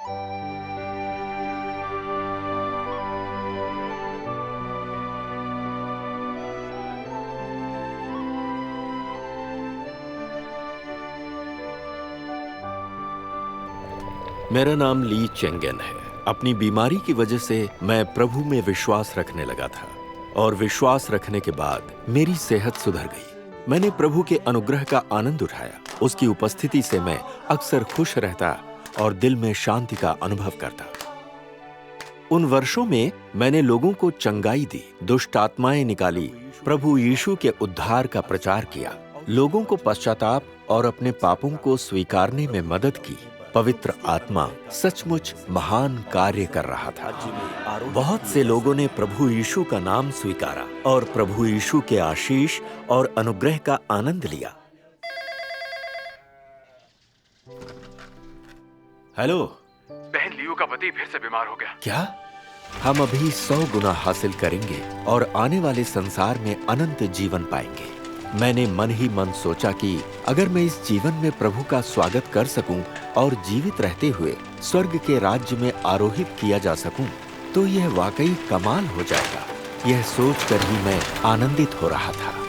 मेरा नाम ली चेंगेन है। अपनी बीमारी की वजह से मैं प्रभु में विश्वास रखने लगा था और विश्वास रखने के बाद मेरी सेहत सुधर गई। मैंने प्रभु के अनुग्रह का आनंद उठाया। उसकी उपस्थिति से मैं अक्सर खुश रहता और दिल में शांति का अनुभव करता। उन वर्षों में मैंने लोगों को चंगाई दी, दुष्ट आत्माएं निकाली, प्रभु यीशु के उद्धार का प्रचार किया, लोगों को पश्चाताप और अपने पापों को स्वीकारने में मदद की। पवित्र आत्मा सचमुच महान कार्य कर रहा था। बहुत से लोगों ने प्रभु यीशु का नाम स्वीकारा और प्रभु यीशु के आशीष और अनुग्रह का आनंद लिया। हेलो, बहन लियो का पति फिर से बीमार हो गया। क्या? हम अभी 100 गुना हासिल करेंगे और आने वाले संसार में अनंत जीवन पाएंगे। मैंने मन ही मन सोचा कि अगर मैं इस जीवन में प्रभु का स्वागत कर सकूं और जीवित रहते हुए स्वर्ग के राज्य में आरोहित किया जा सकूं, तो यह वाकई कमाल हो जाएगा। यह सोचकर ही मैं आनंदित हो रहा था।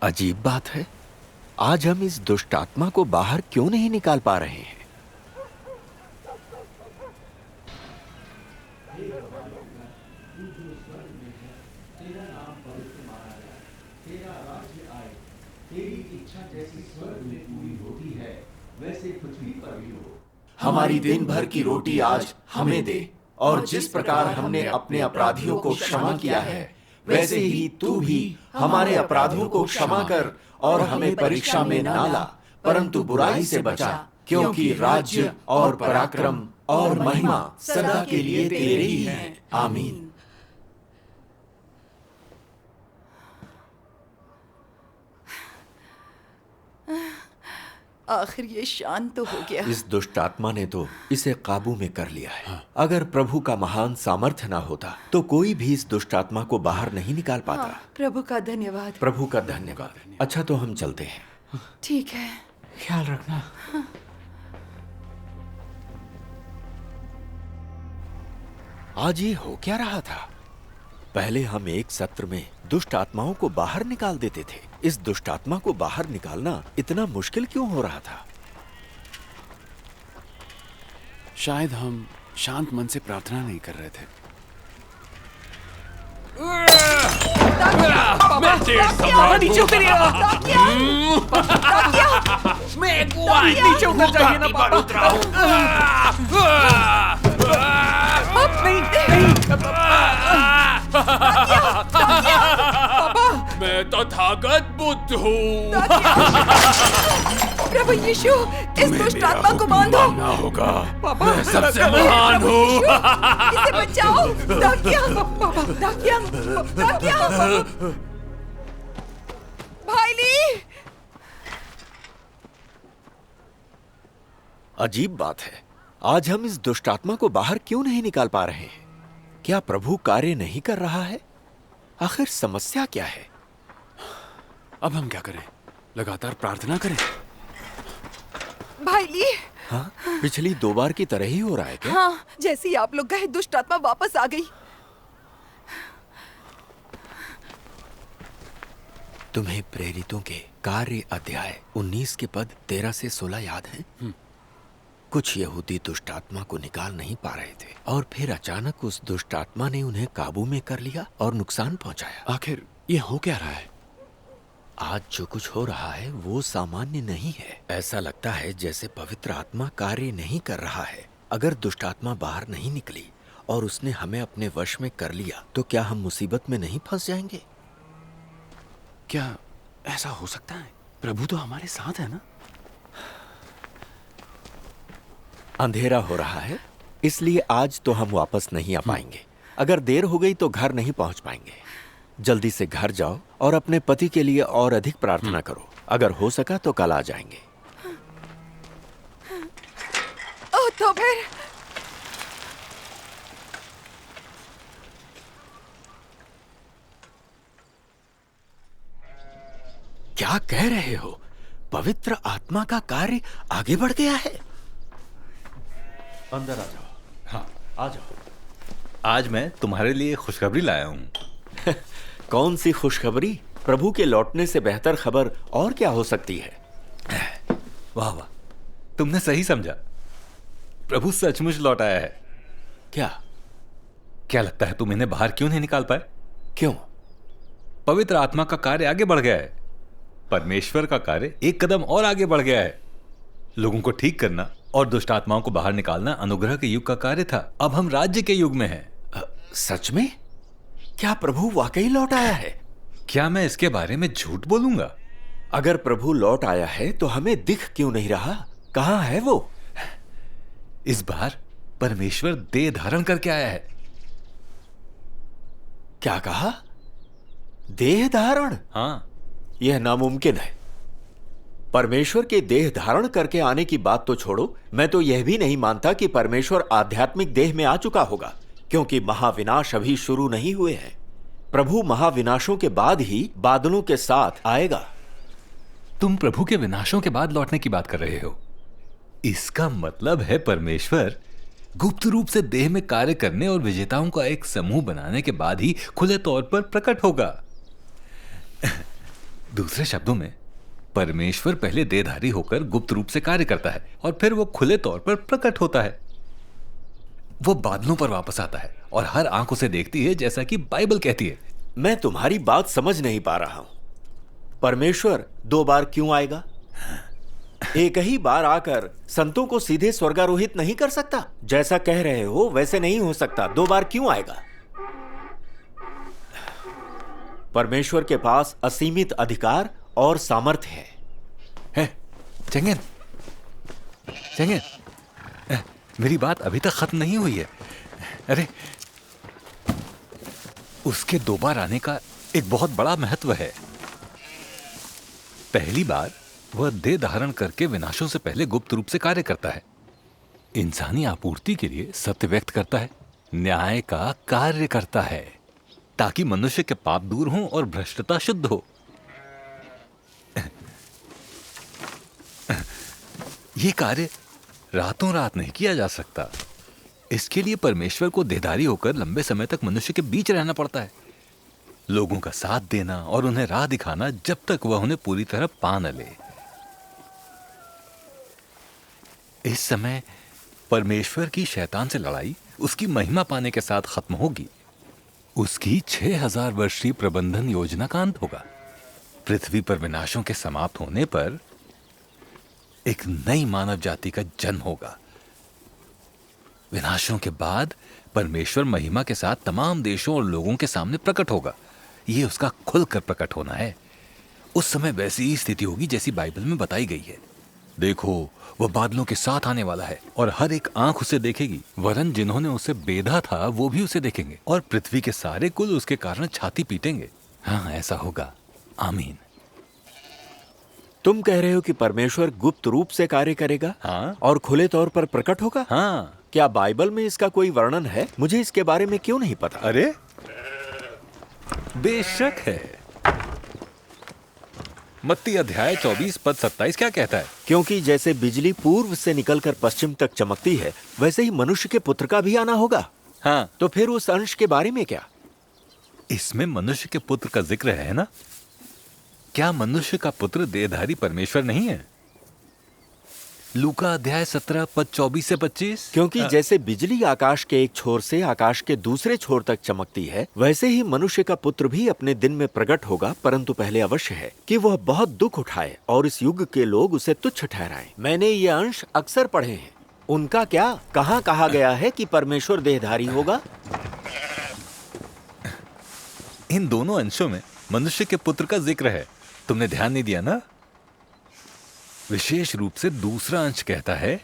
अजीब बात है, आज हम इस दुष्ट आत्मा को बाहर क्यों नहीं निकाल पा रहे हैं? हमारी दिन भर की रोटी आज हमें दे, और जिस प्रकार हमने अपने अपराधियों को क्षमा किया है, वैसे ही तू भी हमारे अपराधों को क्षमा कर, और हमें परीक्षा में ना ला, परंतु बुराई से बचा, क्योंकि राज्य और पराक्रम और महिमा सदा के लिए तेरे ही हैं। आमीन। आखिर ये शांत तो हो गया। इस दुष्ट आत्मा ने तो इसे काबू में कर लिया है। अगर प्रभु का महान सामर्थ्य ना होता तो कोई भी इस दुष्ट आत्मा को बाहर नहीं निकाल पाता। हाँ, प्रभु का धन्यवाद। प्रभु का धन्यवाद। अच्छा, तो हम चलते हैं। ठीक है, ख्याल रखना। आज ये हो क्या रहा था? पहले हम एक सत्र में दुष्ट आत्माओं को बाहर निकाल देते थे। इस दुष्ट आत्मा को बाहर निकालना इतना मुश्किल क्यों हो रहा था? शायद हम शांत मन से प्रार्थना नहीं कर रहे थे। नीचे उतरिए। नीचे उतर जाइए ना पापा। मैं तथागत बुद्ध हूँ। प्रभु यीशु, इस दुष्ट आत्मा को बांधो। ना होगा, पापा, मैं सबसे महान हूँ। इसे बचाओ। पापा, भाई ली। अजीब बात है, आज हम इस दुष्ट आत्मा को बाहर क्यों नहीं निकाल पा रहे हैं? क्या प्रभु कार्य नहीं कर रहा है? आखिर समस्या क्या है? अब हम क्या करें? लगातार प्रार्थना करें? भाई ली। हाँ, पिछली 2 बार की तरह ही हो रहा है क्या? हाँ, जैसे ही आप लोग गए, दुष्ट आत्मा वापस आ गई। तुम्हें प्रेरितों के कार्य अध्याय 19 के पद 13 से 16 याद है? कुछ यहूदी दुष्ट आत्मा को निकाल नहीं पा रहे थे और फिर अचानक उस दुष्ट आत्मा ने उन्हें काबू में कर लिया और नुकसान पहुंचाया। आखिर ये हो क्या रहा है? आज जो कुछ हो रहा है वो सामान्य नहीं है। ऐसा लगता है जैसे पवित्र आत्मा कार्य नहीं कर रहा है। अगर दुष्ट आत्मा बाहर नहीं निकली और उसने हमें अपने वश में कर लिया तो क्या हम मुसीबत में नहीं फंस जाएंगे? क्या ऐसा हो सकता है? प्रभु तो हमारे साथ है ना? अंधेरा हो रहा है, इसलिए आज तो हम वापस नहीं आ पाएंगे। अगर देर हो गई तो घर नहीं पहुंच पाएंगे। जल्दी से घर जाओ और अपने पति के लिए और अधिक प्रार्थना करो। अगर हो सका तो कल आ जाएंगे। ओह तो फिर क्या कह रहे हो? पवित्र आत्मा का कार्य आगे बढ़ गया है? अंदर आ जाओ। हाँ, आ जाओ। आज मैं तुम्हारे लिए खुशखबरी लाया हूँ। कौन सी खुशखबरी? प्रभु के लौटने से बेहतर खबर और क्या हो सकती है? वाह वाह, तुमने सही समझा। प्रभु सचमुच लौट आया है। क्या लगता है तुम इन्हें बाहर क्यों नहीं निकाल पाए? क्यों? पवित्र आत्मा का कार्य आगे बढ़ गया है। परमेश्वर का कार्य एक कदम और आगे बढ़ गया है। लोगों को ठीक करना और दुष्ट आत्माओं को बाहर निकालना अनुग्रह के युग का कार्य था। अब हम राज्य के युग में हैं। सच में? क्या प्रभु वाकई लौट आया है? क्या मैं इसके बारे में झूठ बोलूंगा? अगर प्रभु लौट आया है तो हमें दिख क्यों नहीं रहा? कहां है वो? इस बार परमेश्वर देह धारण करके आया है। क्या कहा? देह धारण? हाँ, यह नामुमकिन है। परमेश्वर के देह धारण करके आने की बात तो छोड़ो, मैं तो यह भी नहीं मानता कि परमेश्वर आध्यात्मिक देह में आ चुका होगा, क्योंकि महाविनाश अभी शुरू नहीं हुए हैं। प्रभु महाविनाशों के बाद ही बादलों के साथ आएगा। तुम प्रभु के विनाशों के बाद लौटने की बात कर रहे हो। इसका मतलब है परमेश्वर गुप्त रूप से देह में कार्य करने और विजेताओं का एक समूह बनाने के बाद ही खुले तौर पर प्रकट होगा। दूसरे शब्दों में, परमेश्वर पहले देहधारी होकर गुप्त रूप से कार्य करता है और फिर वो खुले तौर पर प्रकट होता है। वो बादलों पर वापस आता है और हर आंख उसे देखती है, जैसा कि बाइबल कहती है। मैं तुम्हारी बात समझ नहीं पा रहा हूं। परमेश्वर 2 बार क्यों आएगा? एक ही बार आकर संतों को सीधे स्वर्गारोहित नहीं कर सकता? जैसा कह रहे हो वैसे नहीं हो सकता। 2 बार क्यों आएगा? परमेश्वर के पास असीमित अधिकार और सामर्थ्य है। चंगेन, चंगेन, मेरी बात अभी तक खत्म नहीं हुई है। अरे, उसके 2 बार आने का एक बहुत बड़ा महत्व है। पहली बार वह देह धारण करके विनाशों से पहले गुप्त रूप से कार्य करता है। इंसानी आपूर्ति के लिए सत्य व्यक्त करता है, न्याय का कार्य करता है, ताकि मनुष्य के पाप दूर हों और भ्रष्टता शुद्ध हो। यह कार्य रातों रात नहीं किया जा सकता। इसके लिए परमेश्वर को देहधारी होकर लंबे समय तक मनुष्य के बीच रहना पड़ता है, लोगों का साथ देना और उन्हें राह दिखाना जब तक वह उन्हें पूरी तरह पा न ले। इस समय परमेश्वर की शैतान से लड़ाई उसकी महिमा पाने के साथ खत्म होगी। उसकी 6000 वर्षीय प्रबंधन योजना का अंत होगा। पृथ्वी पर विनाशों के समाप्त होने पर एक नई मानव जाति का जन्म होगा। विनाशों के बाद परमेश्वर महिमा के साथ तमाम देशों और लोगों के सामने प्रकट होगा। यह उसका खुलकर प्रकट होना है। उस समय वैसी ही स्थिति होगी जैसी बाइबल में बताई गई है। देखो, वह बादलों के साथ आने वाला है और हर एक आंख उसे देखेगी, वरन जिन्होंने उसे बेधा था वो भी उसे देखेंगे, और पृथ्वी के सारे कुल उसके कारण छाती पीटेंगे। हाँ, ऐसा होगा। आमीन। तुम कह रहे हो कि परमेश्वर गुप्त रूप से कार्य करेगा? हाँ। और खुले तौर पर प्रकट होगा? हाँ। क्या बाइबल में इसका कोई वर्णन है? मुझे इसके बारे में क्यों नहीं पता? अरे, बेशक है। मत्ती अध्याय 24 पद 27 क्या कहता है? क्योंकि जैसे बिजली पूर्व से निकलकर पश्चिम तक चमकती है, वैसे ही मनुष्य के पुत्र का भी आना होगा। हाँ। तो फिर उस अंश के बारे में क्या? इसमें मनुष्य के पुत्र का जिक्र है ना? क्या मनुष्य का पुत्र देहधारी परमेश्वर नहीं है? लूका अध्याय 17 पद 24 से 25। क्योंकि जैसे बिजली आकाश के एक छोर से आकाश के दूसरे छोर तक चमकती है, वैसे ही मनुष्य का पुत्र भी अपने दिन में प्रकट होगा। परंतु पहले अवश्य है कि वह बहुत दुख उठाए और इस युग के लोग उसे तुच्छ ठहराएं। मैंने ये अंश अक्सर पढ़े हैं। उनका क्या? कहाँ कहा गया है कि परमेश्वर देहधारी होगा? इन दोनों अंशों में मनुष्य के पुत्र का जिक्र है। तुमने ध्यान नहीं दिया ना? विशेष रूप से दूसरा अंश कहता है,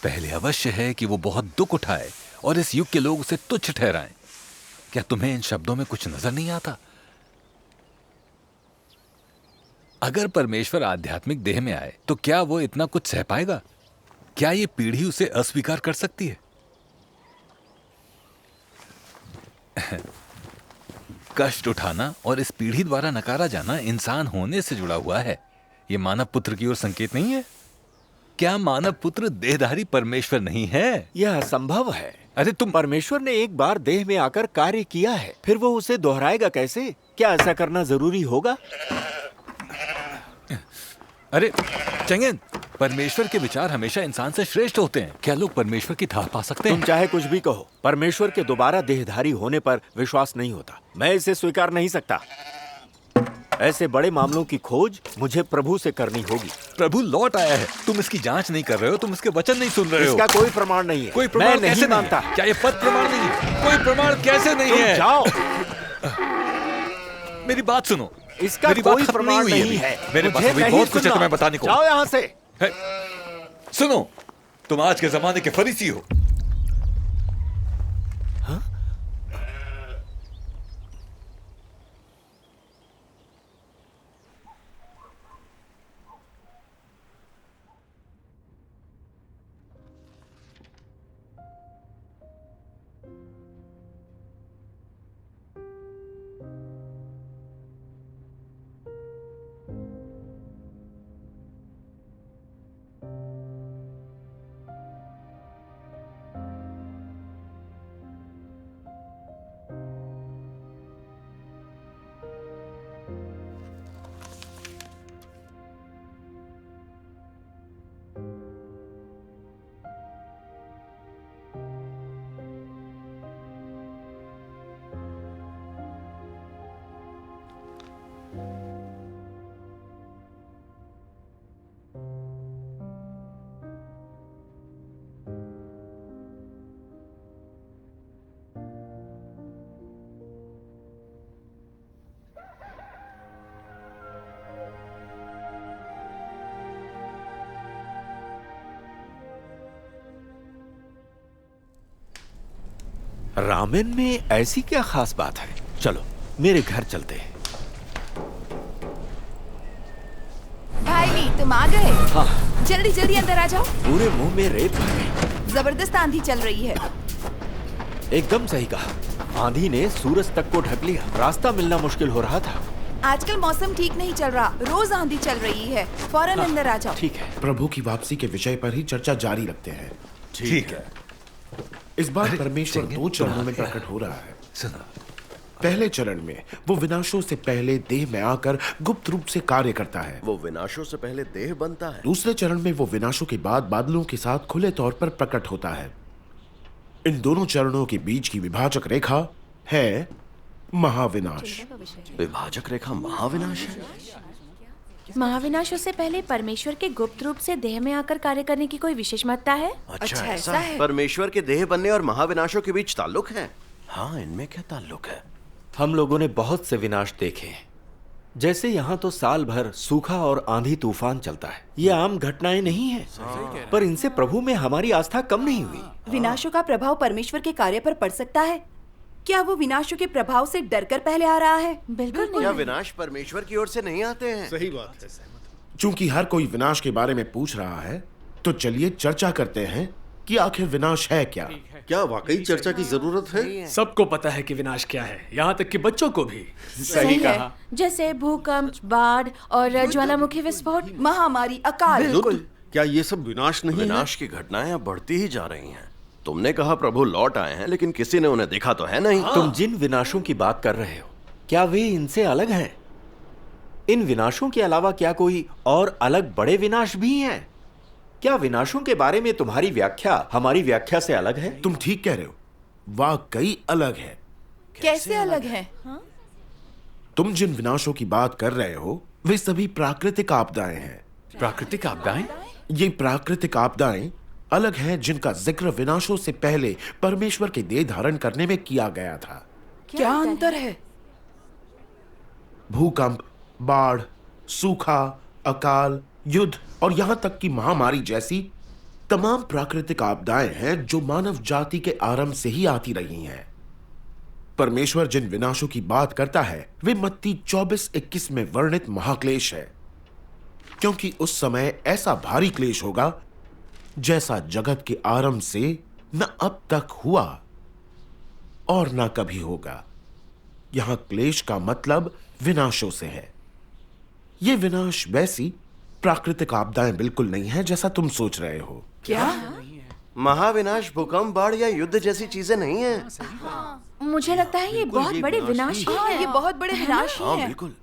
पहले अवश्य है कि वो बहुत दुख उठाए और इस युग के लोग उसे तुच्छ ठहराएं। क्या तुम्हें इन शब्दों में कुछ नजर नहीं आता? अगर परमेश्वर आध्यात्मिक देह में आए तो क्या वो इतना कुछ सह पाएगा? क्या ये पीढ़ी उसे अस्वीकार कर सकती है? कष्ट उठाना और इस पीढ़ी द्वारा नकारा जाना इंसान होने से जुड़ा हुआ है। ये मानव पुत्र की ओर संकेत नहीं है? क्या मानव पुत्र देहधारी परमेश्वर नहीं है? यह असंभव है। अरे तुम परमेश्वर ने एक बार देह में आकर कार्य किया है, फिर वो उसे दोहराएगा कैसे? क्या ऐसा करना जरूरी होगा? अरे चंगेन, परमेश्वर के विचार हमेशा इंसान से श्रेष्ठ होते हैं। क्या लोग परमेश्वर की थाह पा सकते तुम हैं? चाहे कुछ भी कहो, परमेश्वर के दोबारा देहधारी होने पर विश्वास नहीं होता। मैं इसे स्वीकार नहीं सकता। ऐसे बड़े मामलों की खोज मुझे प्रभु से करनी होगी। प्रभु लौट आया है। तुम इसकी जांच नहीं कर रहे हो, तुम इसके वचन नहीं सुन रहे हो। इसका कोई प्रमाण नहीं है। कोई प्रमाण मैं कैसे नहीं मानता। क्या ये पद प्रमाण नहीं है? कोई प्रमाण कैसे नहीं तुम है? जाओ। मेरी बात सुनो। इसका मेरी बात कोई खत्म प्रमाण हुई नहीं अभी। है। मेरे पास मुझे अभी नहीं बहुत कुछ है सुनना। तुम्हें बताने को। जाओ यहाँ से। है, सुनो, तुम आज के जमाने के फरीसी हो। रामेन में ऐसी क्या खास बात है? चलो मेरे घर चलते हैं। भाई ली, तुम आ गए? हाँ। जल्दी जल्दी अंदर आ जाओ। पूरे मुंह में रेत भर गई। जबरदस्त आंधी चल रही है। एकदम सही कहा। आंधी ने सूरज तक को ढक लिया। रास्ता मिलना मुश्किल हो रहा था। आजकल मौसम ठीक नहीं चल रहा, रोज आंधी चल रही है। फौरन अंदर आ जाओ। ठीक है। प्रभु की वापसी के विषय पर ही चर्चा जारी रखते हैं। ठीक है। इस बार अरे, परमेश्वर चंगे, दो चरणों में तुम्हारे प्रकट हो रहा है। सुनो, पहले चरण में वो विनाशों से पहले देह में आकर गुप्त रूप से कार्य करता है। वो विनाशों से पहले देह बनता है। दूसरे चरण में वो विनाशों के बाद बादलों के साथ खुले तौर पर प्रकट होता है। इन दोनों चरणों के बीच की विभाजक रेखा है महाविनाश। विभाजक रेखा महाविनाश है। महाविनाशों से पहले परमेश्वर के गुप्त रूप से देह में आकर कार्य करने की कोई विशेष महत्ता है? अच्छा ऐसा है। परमेश्वर के देह बनने और महाविनाशों के बीच ताल्लुक है? हाँ, इनमें क्या ताल्लुक है? हम लोगों ने बहुत से विनाश देखे हैं। जैसे यहाँ तो साल भर सूखा और आंधी तूफान चलता है। ये आम घटनाएं नहीं है, पर इनसे प्रभु में हमारी आस्था कम नहीं हुई। विनाशों का प्रभाव परमेश्वर के कार्य पर पड़ सकता है। क्या वो विनाशों के प्रभाव से डरकर पहले आ रहा है? बिल्कुल क्या नहीं। विनाश परमेश्वर की ओर से नहीं आते हैं? सही बात है। चूंकि हर कोई विनाश के बारे में पूछ रहा है, तो चलिए चर्चा करते हैं कि आखिर विनाश है क्या। क्या वाकई चर्चा की जरूरत है? सबको पता है कि विनाश क्या है, यहाँ तक कि बच्चों को भी। सही है। जैसे भूकंप, बाढ़ और ज्वालामुखी विस्फोट। महामारी, अकाल। बिल्कुल। क्या ये सब विनाश नहीं है? विनाश की घटनाएं अब बढ़ती ही जा रही हैं। तुमने कहा प्रभु लौट आए हैं, लेकिन किसी ने उन्हें देखा तो है नहीं। तुम जिन विनाशों की बात कर रहे हो, क्या वे इनसे अलग हैं? इन विनाशों के अलावा क्या कोई और अलग बड़े विनाश भी हैं? क्या विनाशों के बारे में तुम्हारी व्याख्या हमारी व्याख्या से अलग है? तुम ठीक कह रहे हो, वाकई अलग है। कैसे अलग है? तुम जिन विनाशों की बात कर रहे हो, वे सभी प्राकृतिक आपदाएं हैं। प्राकृतिक आपदाएं? ये प्राकृतिक आपदाएं अलग हैं जिनका जिक्र विनाशों से पहले परमेश्वर के देह धारण करने में किया गया था। क्या अंतर है? भूकंप, बाढ़, सूखा, अकाल, युद्ध और यहां तक कि महामारी जैसी तमाम प्राकृतिक आपदाएं हैं जो मानव जाति के आरंभ से ही आती रही हैं। परमेश्वर जिन विनाशों की बात करता है वे मत्ती 24:21 में वर्णित महाक्लेश है, क्योंकि उस समय ऐसा भारी क्लेश होगा जैसा जगत के आरंभ से न अब तक हुआ और न कभी होगा। यहां क्लेश का मतलब विनाशों से है। ये विनाश वैसी प्राकृतिक आपदाएं बिल्कुल नहीं है जैसा तुम सोच रहे हो। क्या? महाविनाश, भूकंप, बाढ़ या युद्ध जैसी चीजें नहीं है। मुझे लगता है ये बहुत बड़े विनाश ही हैं। ये बहुत बड़े विनाश ही हाँ हैं। बिल्कुल।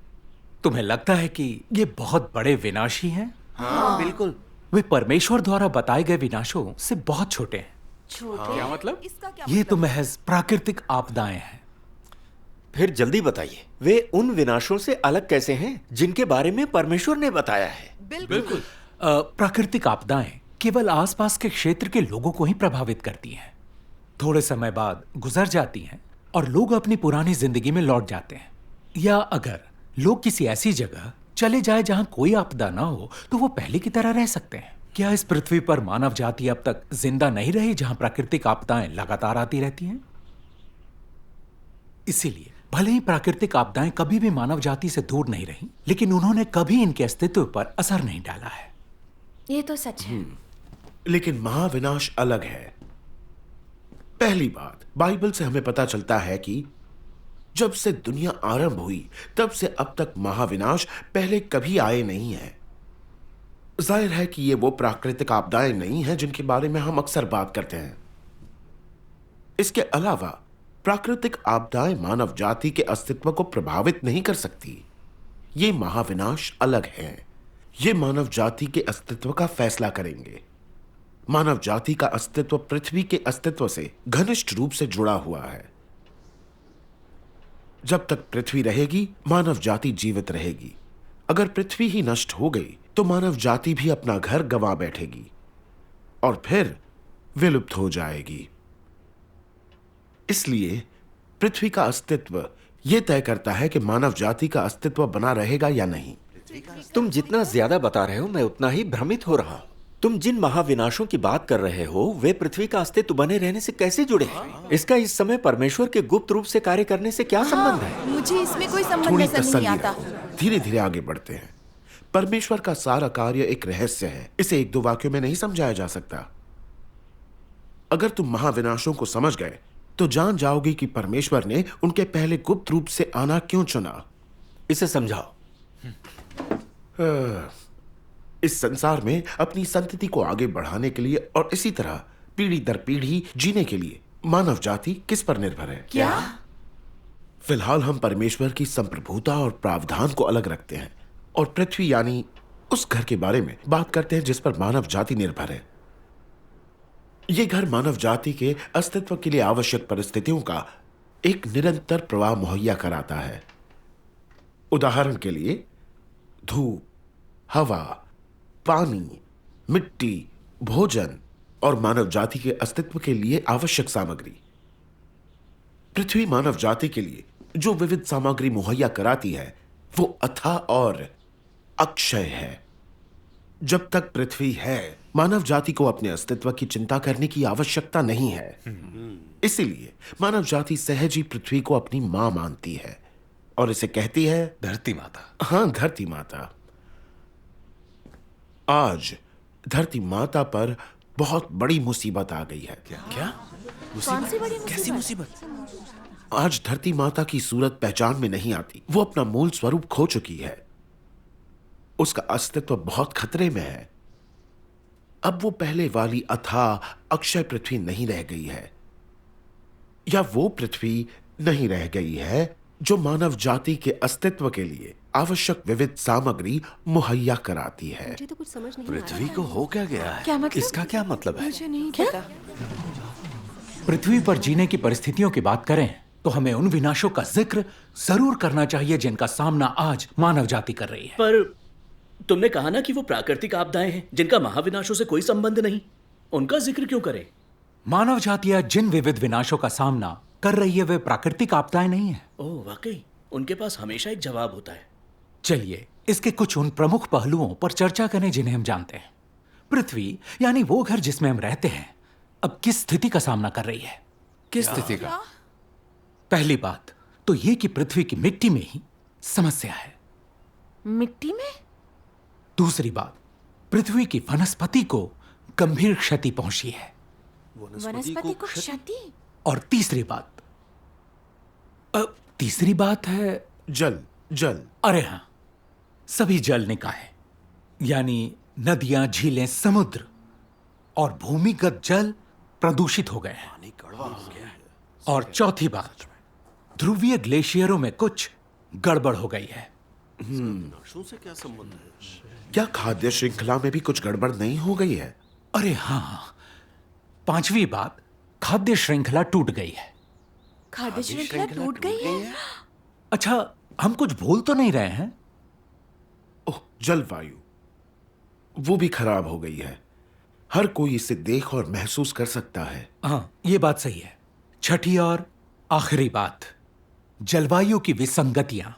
तुम्हें लगता है कि ये बहुत बड़े विनाश ही हैं? हाँ बिल्कुल। वे परमेश्वर द्वारा बताए गए विनाशों से बहुत छोटे हैं। छोटे? क्या मतलब? इसका क्या ये तो महज प्राकृतिक आपदाएं हैं। फिर जल्दी बताइए, वे उन विनाशों से अलग कैसे हैं जिनके बारे में परमेश्वर ने बताया है? बिल्कुल। प्राकृतिक आपदाएं केवल आसपास के क्षेत्र के लोगों को ही प्रभावित करती हैं। थोड़े समय बाद गुजर जाती हैं और लोग अपनी पुरानी जिंदगी में लौट जाते हैं। या अगर लोग किसी ऐसी जगह चले जाए जहां कोई आपदा ना हो तो वो पहले की तरह रह सकते हैं। क्या इस पृथ्वी पर मानव जाति अब तक जिंदा नहीं रही जहां प्राकृतिक आपदाएं लगातार आती रहती हैं? इसीलिए भले ही प्राकृतिक आपदाएं कभी भी मानव जाति से दूर नहीं रही, लेकिन उन्होंने कभी इनके अस्तित्व पर असर नहीं डाला है। ये तो सच है। लेकिन महाविनाश अलग है। पहली बात, बाइबल से हमें पता चलता है कि जब से दुनिया आरंभ हुई तब से अब तक महाविनाश पहले कभी आए नहीं है। जाहिर है कि ये वो प्राकृतिक आपदाएं नहीं हैं जिनके बारे में हम अक्सर बात करते हैं। इसके अलावा प्राकृतिक आपदाएं मानव जाति के अस्तित्व को प्रभावित नहीं कर सकती। ये महाविनाश अलग हैं। ये मानव जाति के अस्तित्व का फैसला करेंगे। मानव जाति का अस्तित्व पृथ्वी के अस्तित्व से घनिष्ठ रूप से जुड़ा हुआ है। जब तक पृथ्वी रहेगी, मानव जाति जीवित रहेगी। अगर पृथ्वी ही नष्ट हो गई तो मानव जाति भी अपना घर गंवा बैठेगी और फिर विलुप्त हो जाएगी। इसलिए पृथ्वी का अस्तित्व यह तय करता है कि मानव जाति का अस्तित्व बना रहेगा या नहीं। तुम जितना ज्यादा बता रहे हो मैं उतना ही भ्रमित हो रहा हूं। तुम जिन महाविनाशों की बात कर रहे हो वे पृथ्वी का अस्तित्व बने रहने से कैसे जुड़े हैं? इसका इस समय परमेश्वर के गुप्त रूप से कार्य करने से क्या संबंध है? मुझे इसमें कोई संबंध थोड़ी नजर नहीं तसल्ली आता। रखो। धीरे धीरे आगे बढ़ते हैं। परमेश्वर का सारा कार्य एक रहस्य है। इसे एक दो वाक्यों में नहीं समझाया जा सकता। अगर तुम महाविनाशों को समझ गए तो जान जाओगे कि परमेश्वर ने उनके पहले गुप्त रूप से आना क्यों चुना। इसे समझाओ। इस संसार में अपनी संतति को आगे बढ़ाने के लिए और इसी तरह पीढ़ी दर पीढ़ी जीने के लिए मानव जाति किस पर निर्भर है? क्या? फिलहाल हम परमेश्वर की संप्रभुता और प्रावधान को अलग रखते हैं और पृथ्वी यानी उस घर के बारे में बात करते हैं जिस पर मानव जाति निर्भर है। यह घर मानव जाति के अस्तित्व के लिए आवश्यक परिस्थितियों का एक निरंतर प्रवाह मुहैया कराता है। उदाहरण के लिए धूप, हवा, पानी, मिट्टी, भोजन और मानव जाति के अस्तित्व के लिए आवश्यक सामग्री। पृथ्वी मानव जाति के लिए जो विविध सामग्री मुहैया कराती है वो अथाह और अक्षय है। जब तक पृथ्वी है मानव जाति को अपने अस्तित्व की चिंता करने की आवश्यकता नहीं है। इसीलिए मानव जाति सहज ही पृथ्वी को अपनी मां मानती है और इसे कहती है धरती माता। हां, धरती माता। आज धरती माता पर बहुत बड़ी मुसीबत आ गई है। क्या? कौन सी बड़ी कैसी मुसीबत? मुसीबत? आज धरती माता की सूरत पहचान में नहीं आती। वो अपना मूल स्वरूप खो चुकी है। उसका अस्तित्व बहुत खतरे में है। अब वो पहले वाली अथाह अक्षय पृथ्वी नहीं रह गई है, या वो पृथ्वी नहीं रह गई है जो मानव जाति के अस्तित्व के लिए आवश्यक विविध सामग्री मुहैया कराती है। मुझे तो कुछ समझ नहीं पृथ्वी को हो क्या गया है? क्या मतलब? इसका क्या मतलब है? मुझे नहीं क्या? पता। पृथ्वी पर जीने की परिस्थितियों की बात करें तो हमें उन विनाशों का जिक्र जरूर करना चाहिए जिनका सामना आज मानव जाति कर रही है। पर तुमने कहा ना कि वो प्राकृतिक आपदाएं हैं जिनका महाविनाशों से कोई संबंध नहीं। उनका जिक्र क्यों करें? मानव जाति आज जिन विविध विनाशों का सामना कर रही है वे प्राकृतिक आपदाएं नहीं है। ओह वाकई, उनके पास हमेशा एक जवाब होता है। चलिए इसके कुछ उन प्रमुख पहलुओं पर चर्चा करें जिन्हें हम जानते हैं। पृथ्वी यानी वो घर जिसमें हम रहते हैं अब किस स्थिति का सामना कर रही है? किस स्थिति का? पहली बात तो ये कि पृथ्वी की मिट्टी में ही समस्या है। मिट्टी में? दूसरी बात, पृथ्वी की वनस्पति को गंभीर क्षति पहुंची है। वनस्पति को क्षति? और तीसरी बात है जल। अरे हाँ, सभी जल निकाय यानी नदियां, झीलें, समुद्र और भूमिगत जल प्रदूषित हो गए हैं। और चौथी बात, ध्रुवीय ग्लेशियरों में कुछ गड़बड़ हो गई है। से क्या संबंध है? क्या खाद्य श्रृंखला में भी कुछ गड़बड़ नहीं हो गई है? अरे हाँ, पांचवी बात, खाद्य श्रृंखला टूट गई है। खाद्य श्रृंखला टूट गई है? अच्छा, हम कुछ भूल तो नहीं रहे हैं? ओह, जलवायु वो भी खराब हो गई है। हर कोई इसे देख और महसूस कर सकता है। हाँ, ये बात सही है। छठी और आखिरी बात, जलवायु की विसंगतियां।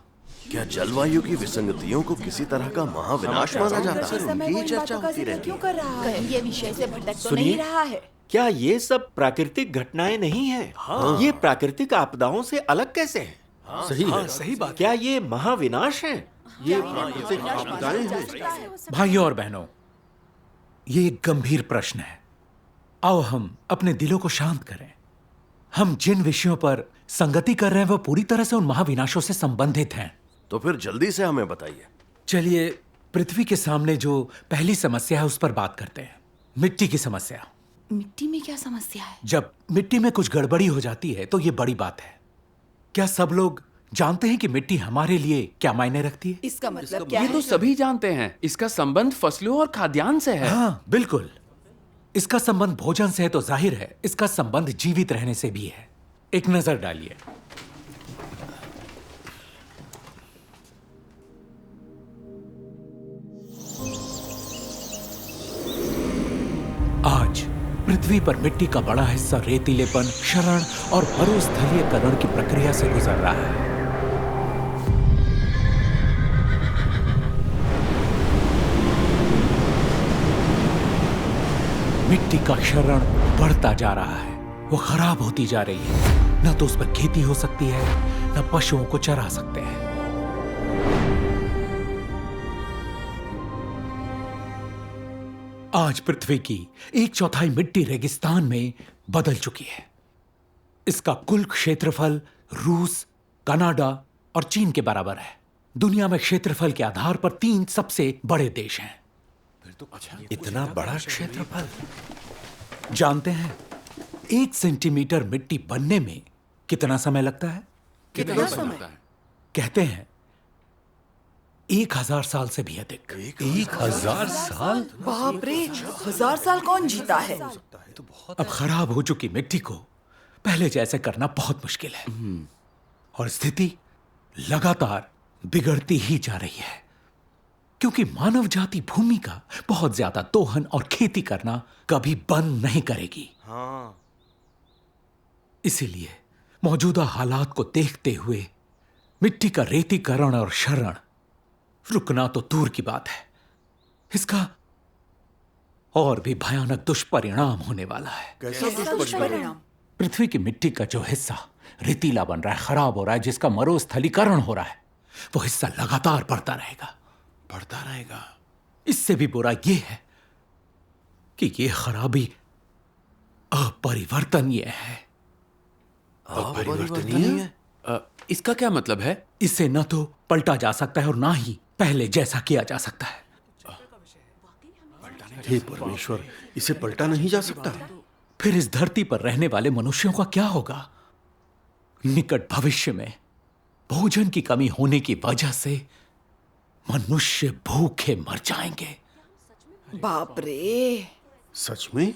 क्या जलवायु की विसंगतियों को किसी तरह का महाविनाश माना जाता है? उनकी चर्चा होती रहती है। क्यों कर रहा है? ये विषय से भटक तो नहीं रहा है? क्या ये सब प्राकृतिक घटनाएं नहीं हैं? हाँ। ये प्राकृतिक आपदाओं से अलग कैसे हैं? हाँ, सही बात। क्या ये महाविनाश हैं? ये आपदाएं हैं। भाइयों और बहनों, ये एक गंभीर प्रश्न है। आओ हम अपने दिलों को शांत करें। हम जिन विषयों पर संगति कर रहे हैं वो पूरी तरह से उन महाविनाशों से संबंधित हैं। तो फिर जल्दी से हमें बताइए। चलिए पृथ्वी के सामने जो पहली समस्या है उस पर बात करते हैं। मिट्टी की समस्या। मिट्टी में क्या समस्या है? जब मिट्टी में कुछ गड़बड़ी हो जाती है तो ये बड़ी बात है। क्या सब लोग जानते हैं कि मिट्टी हमारे लिए क्या मायने रखती है? इसका मतलब क्या ये है? तो सभी जानते हैं। इसका संबंध फसलों और खाद्यान्न से है। हाँ बिल्कुल, इसका संबंध भोजन से है तो जाहिर है इसका संबंध जीवित रहने से भी है। एक नजर डालिए। आज पृथ्वी पर मिट्टी का बड़ा हिस्सा रेतीलेपन, क्षरण और मरुस्थलीयकरण की प्रक्रिया से गुजर रहा है। मिट्टी का क्षरण बढ़ता जा रहा है, वो खराब होती जा रही है। न तो उस पर खेती हो सकती है, न पशुओं को चरा सकते हैं। आज पृथ्वी की 1/4 मिट्टी रेगिस्तान में बदल चुकी है। इसका कुल क्षेत्रफल रूस, कनाडा और चीन के बराबर है। दुनिया में क्षेत्रफल के आधार पर 3 सबसे बड़े देश हैं। इतना बड़ा क्षेत्रफल। जानते हैं 1 सेंटीमीटर मिट्टी बनने में कितना समय लगता है? कितना समय? कहते हैं 1000 साल से भी अधिक। 1000 साल? बाप रे, 1000 साल कौन जीता है? अब खराब हो चुकी मिट्टी को पहले जैसे करना बहुत मुश्किल है और स्थिति लगातार बिगड़ती ही जा रही है, क्योंकि मानव जाति भूमि का बहुत ज्यादा दोहन और खेती करना कभी बंद नहीं करेगी। इसीलिए मौजूदा हालात को देखते हुए मिट्टी का रेतीकरण और क्षरण रुकना तो दूर की बात है, इसका और भी भयानक दुष्परिणाम होने वाला है। कैसा दुष्परिणाम? पृथ्वी की मिट्टी का जो हिस्सा रेतीला बन रहा है, खराब हो रहा है, जिसका मरुस्थलीकरण हो रहा है, वो हिस्सा लगातार बढ़ता रहेगा। बढ़ता रहेगा। इससे भी बुरा यह है कि ये खराबी अपरिवर्तनीय है। अपरिवर्तनीय? इसका क्या मतलब है? इसे न तो पलटा जा सकता है और ना ही पहले जैसा किया जा सकता है। हे परमेश्वर, इसे पलटा नहीं जा सकता। फिर इस धरती पर रहने वाले मनुष्यों का क्या होगा? निकट भविष्य में भोजन की कमी होने की वजह से मनुष्य भूखे मर जाएंगे। बाप रे, सच में?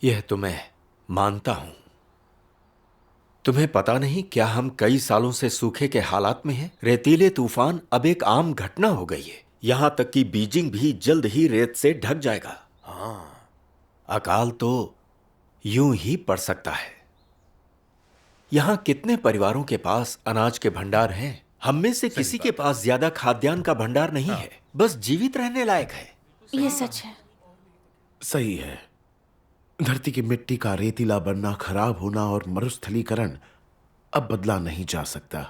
यह तो मैं मानता हूं। तुम्हें पता नहीं क्या हम कई सालों से सूखे के हालात में हैं? रेतीले तूफान अब एक आम घटना हो गई है। यहां तक कि बीजिंग भी जल्द ही रेत से ढक जाएगा। अकाल तो यूं ही पड़ सकता है। यहां कितने परिवारों के पास अनाज के भंडार हैं? हम में से किसी के पास ज्यादा खाद्यान्न का भंडार नहीं है, बस जीवित रहने लायक है। ये सच है। सही है। धरती की मिट्टी का रेतीला बनना, खराब होना और मरुस्थलीकरण अब बदला नहीं जा सकता,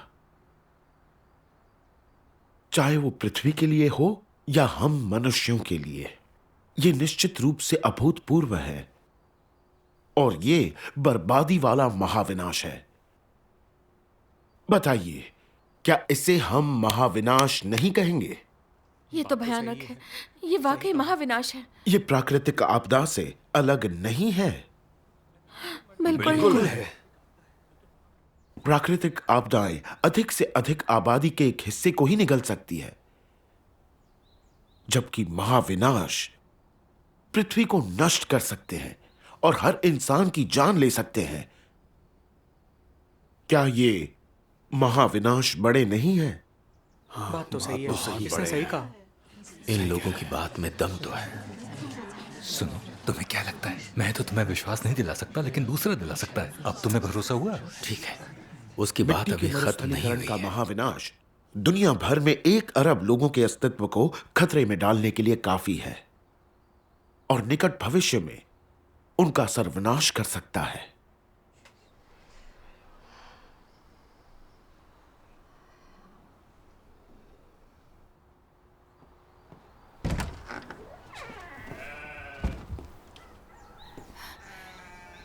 चाहे वो पृथ्वी के लिए हो या हम मनुष्यों के लिए। ये निश्चित रूप से अभूतपूर्व है और ये बर्बादी वाला महाविनाश है। बताइए, क्या इसे हम महाविनाश नहीं कहेंगे? ये तो भयानक है। ये वाकई महाविनाश है। ये प्राकृतिक आपदा से अलग नहीं है। बिल्कुल है। प्राकृतिक आपदाएं अधिक से अधिक आबादी के एक हिस्से को ही निगल सकती है, जबकि महाविनाश पृथ्वी को नष्ट कर सकते हैं और हर इंसान की जान ले सकते हैं। क्या ये महाविनाश बड़े नहीं हैं? बात तो सही है। इसने सही कहा। इन लोगों की बात में दम तो है। सुनो, तुम्हें क्या लगता है? मैं तो तुम्हें विश्वास नहीं दिला सकता, लेकिन दूसरा दिला सकता है। अब तुम्हें भरोसा हुआ? ठीक है, उसकी बात अभी खत्म नहीं हुई का है। महाविनाश दुनिया भर में 1 अरब लोगों के अस्तित्व को खतरे में डालने के लिए काफी है और निकट भविष्य में उनका सर्वनाश कर सकता है।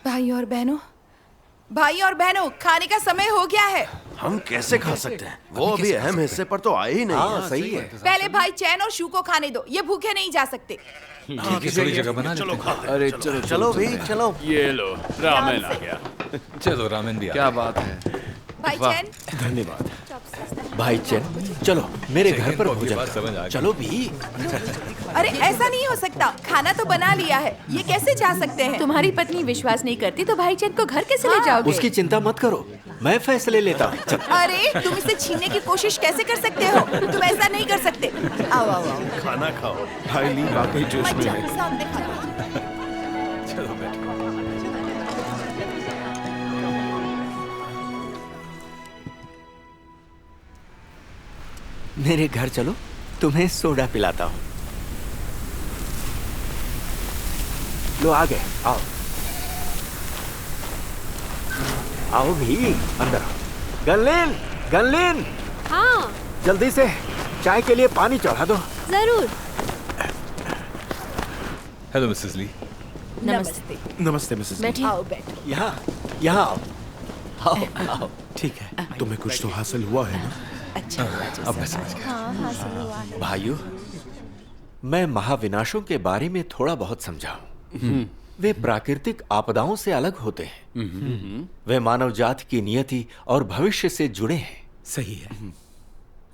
भाई और बहनों, खाने का समय हो गया है। हम कैसे खा सकते हैं? वो अभी अहम हिस्से पर तो आए ही नहीं। हाँ, सही है। पहले भाई चैन और शू को खाने दो, ये भूखे नहीं जा सकते। ठीक है, थोड़ी जगह बना लेते हैं। अरे चलो चलो भी, चलो। ये लो, रामेन आ गया। चलो, रामेन भी आ क्या बात है। भाई चैन, धन्यवाद। भाई चैन, चलो मेरे घर पर भोजन बात समझ आ करो। गई। चलो भी। अरे ऐसा नहीं हो सकता, खाना तो बना लिया है, ये कैसे जा सकते हैं? तुम्हारी पत्नी विश्वास नहीं करती तो भाई चैन को घर कैसे ले जाओगे? उसकी चिंता मत करो, मैं फैसले लेता हूँ। चल। अरे तुम इसे छीनने की कोशिश कैसे कर सकते हो? तुम ऐसा नहीं कर सकते। आओ आओ आओ। खाना खाओ। भाई ली वाकई जोश में है। सामने खाना। चलो बैठो। मेरे घर चलो, तुम्हें सोडा पिलाता हूँ। लो आ गए, आओ आओ भी, अंदर आओ। गनलिन, गनलिन, हाँ जल्दी से चाय के लिए पानी चढ़ा दो। जरूर। Hello Mrs Lee. नमस्ते। नमस्ते मिसेस ली। बैठिए। आओ बैठो। यहाँ आओ, आओ आओ। ठीक है, तुम्हें कुछ तो हासिल हुआ है ना? अच्छा अब मैं समझ गया। हाँ हासिल हुआ है। भाइयों, मैं महाविनाशों के बारे में थोड़ा बहुत समझा हूँ। वे प्राकृतिक आपदाओं से अलग होते हैं। वे मानव जाति की नियति और भविष्य से जुड़े हैं। सही है।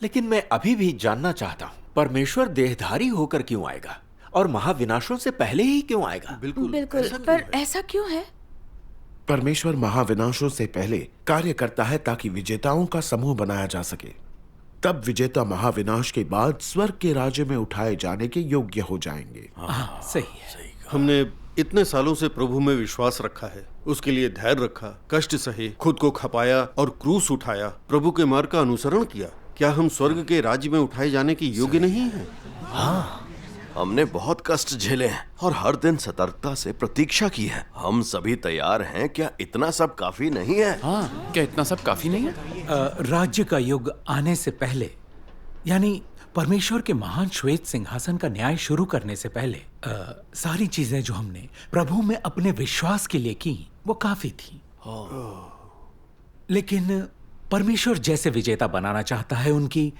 लेकिन मैं अभी भी जानना चाहता हूँ, परमेश्वर देहधारी होकर क्यों आएगा और महाविनाशों से पहले ही क्यों आएगा? बिल्कुल, पर ऐसा क्यों है? परमेश्वर महाविनाशों से पहले कार्य करता है ताकि विजेताओं का समूह बनाया जा सके। तब विजेता महाविनाश के बाद स्वर्ग के राज्य में उठाए जाने के योग्य हो जाएंगे। हाँ, सही है। हमने इतने सालों से प्रभु में विश्वास रखा है, उसके लिए धैर्य रखा, कष्ट सहे, खुद को खपाया और क्रूस उठाया, प्रभु के मार्ग का अनुसरण किया। क्या हम स्वर्ग के राज्य में उठाए जाने के योग्य नहीं हैं? हाँ, हमने बहुत कष्ट झेले हैं और हर दिन सतर्कता से प्रतीक्षा की है। हम सभी तैयार हैं। क्या इतना सब काफी नहीं है? हाँ, क्या इतना सब काफी नहीं है? राज्य का युग आने से पहले, यानी परमेश्वर के महान श्वेत सिंहासन का न्याय शुरू करने से पहले, सारी चीजें जो हमने प्रभु में अपने विश्वास के लिए की वो काफी थी। लेकिन परमेश्वर जैसे विजेता बनाना चाहता है, उनकी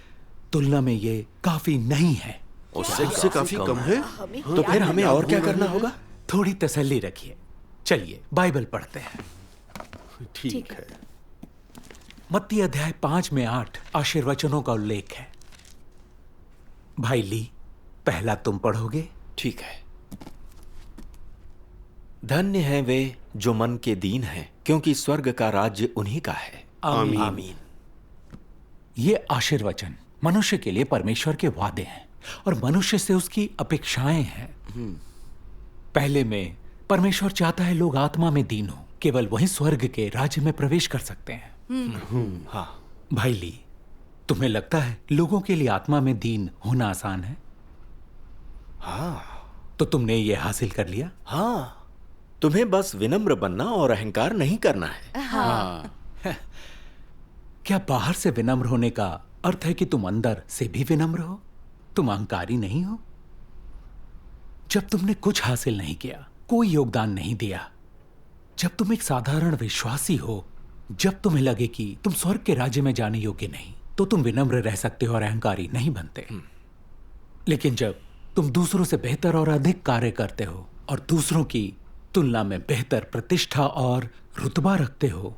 तुलना में ये काफी नहीं है। उससे काफी कम है। तो फिर हमें और क्या करना होगा? थोड़ी तसल्ली रखिए। चलिए बाइबल पढ़ते हैं। ठीक है। मत्ती अध्याय 5 में 8 आशीर्वचनों का उल्लेख है। भाई ली, पहला तुम पढ़ोगे? ठीक है। धन्य हैं वे जो मन के दीन हैं, क्योंकि स्वर्ग का राज्य उन्हीं का है। आमीन। आमीन। ये आशीर्वचन मनुष्य के लिए परमेश्वर के वादे हैं और मनुष्य से उसकी अपेक्षाएं हैं। पहले में परमेश्वर चाहता है लोग आत्मा में दीन हो, केवल वही स्वर्ग के राज्य में प्रवेश कर सकते हैं। हाँ भाई ली, तुम्हें लगता है लोगों के लिए आत्मा में दीन होना आसान है? हाँ। तो तुमने ये हासिल कर लिया? हाँ, तुम्हें बस विनम्र बनना और अहंकार नहीं करना है। हाँ। क्या बाहर से विनम्र होने का अर्थ है कि तुम अंदर से भी विनम्र हो? तुम अहंकारी नहीं हो? जब तुमने कुछ हासिल नहीं किया, कोई योगदान नहीं दिया, जब तुम एक साधारण विश्वासी हो, जब तुम्हें लगे कि तुम स्वर्ग के राज्य में जाने योग्य नहीं, तो तुम विनम्र रह सकते हो और अहंकारी नहीं बनते। लेकिन जब तुम दूसरों से बेहतर और अधिक कार्य करते हो और दूसरों की तुलना में बेहतर प्रतिष्ठा और रुतबा रखते हो,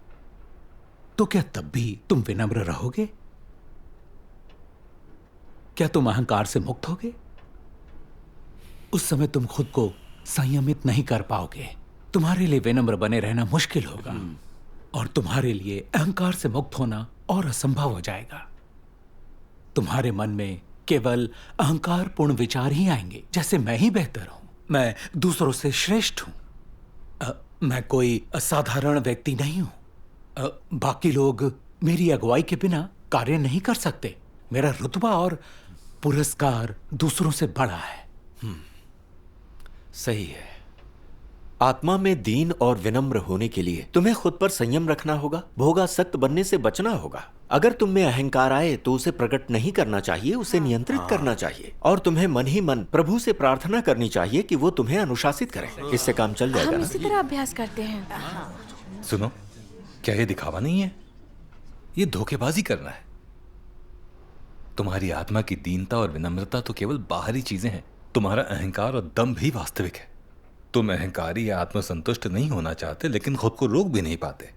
तो क्या तब भी तुम विनम्र रहोगे? क्या तुम अहंकार से मुक्त होगे? उस समय तुम खुद को संयमित नहीं कर पाओगे। तुम्हारे लिए विनम्र बने रहना मुश्किल होगा और तुम्हारे लिए अहंकार से मुक्त होना और असंभव हो जाएगा। तुम्हारे मन में केवल अहंकारपूर्ण विचार ही आएंगे, जैसे मैं ही बेहतर हूं, मैं दूसरों से श्रेष्ठ हूं, मैं कोई असाधारण व्यक्ति नहीं हूं, बाकी लोग मेरी अगुवाई के बिना कार्य नहीं कर सकते, मेरा रुतबा और पुरस्कार दूसरों से बड़ा है। सही है। आत्मा में दीन और विनम्र होने के लिए तुम्हें खुद पर संयम रखना होगा, भोगासक्त बनने से बचना होगा। अगर तुम में अहंकार आए तो उसे प्रकट नहीं करना चाहिए, उसे नियंत्रित करना चाहिए और तुम्हें मन ही मन प्रभु से प्रार्थना करनी चाहिए कि वो तुम्हें अनुशासित करे। इससे काम चल जाएगा हम ना? इसी तरह अभ्यास करते हैं। सुनो, क्या ये दिखावा नहीं है? ये धोखेबाजी करना है। तुम्हारी आत्मा की दीनता और विनम्रता तो केवल बाहरी चीजें हैं, तुम्हारा अहंकार और दम भी वास्तविक है। तुम अहंकारी या आत्मसंतुष्ट नहीं होना चाहते, लेकिन खुद को रोक भी नहीं पाते।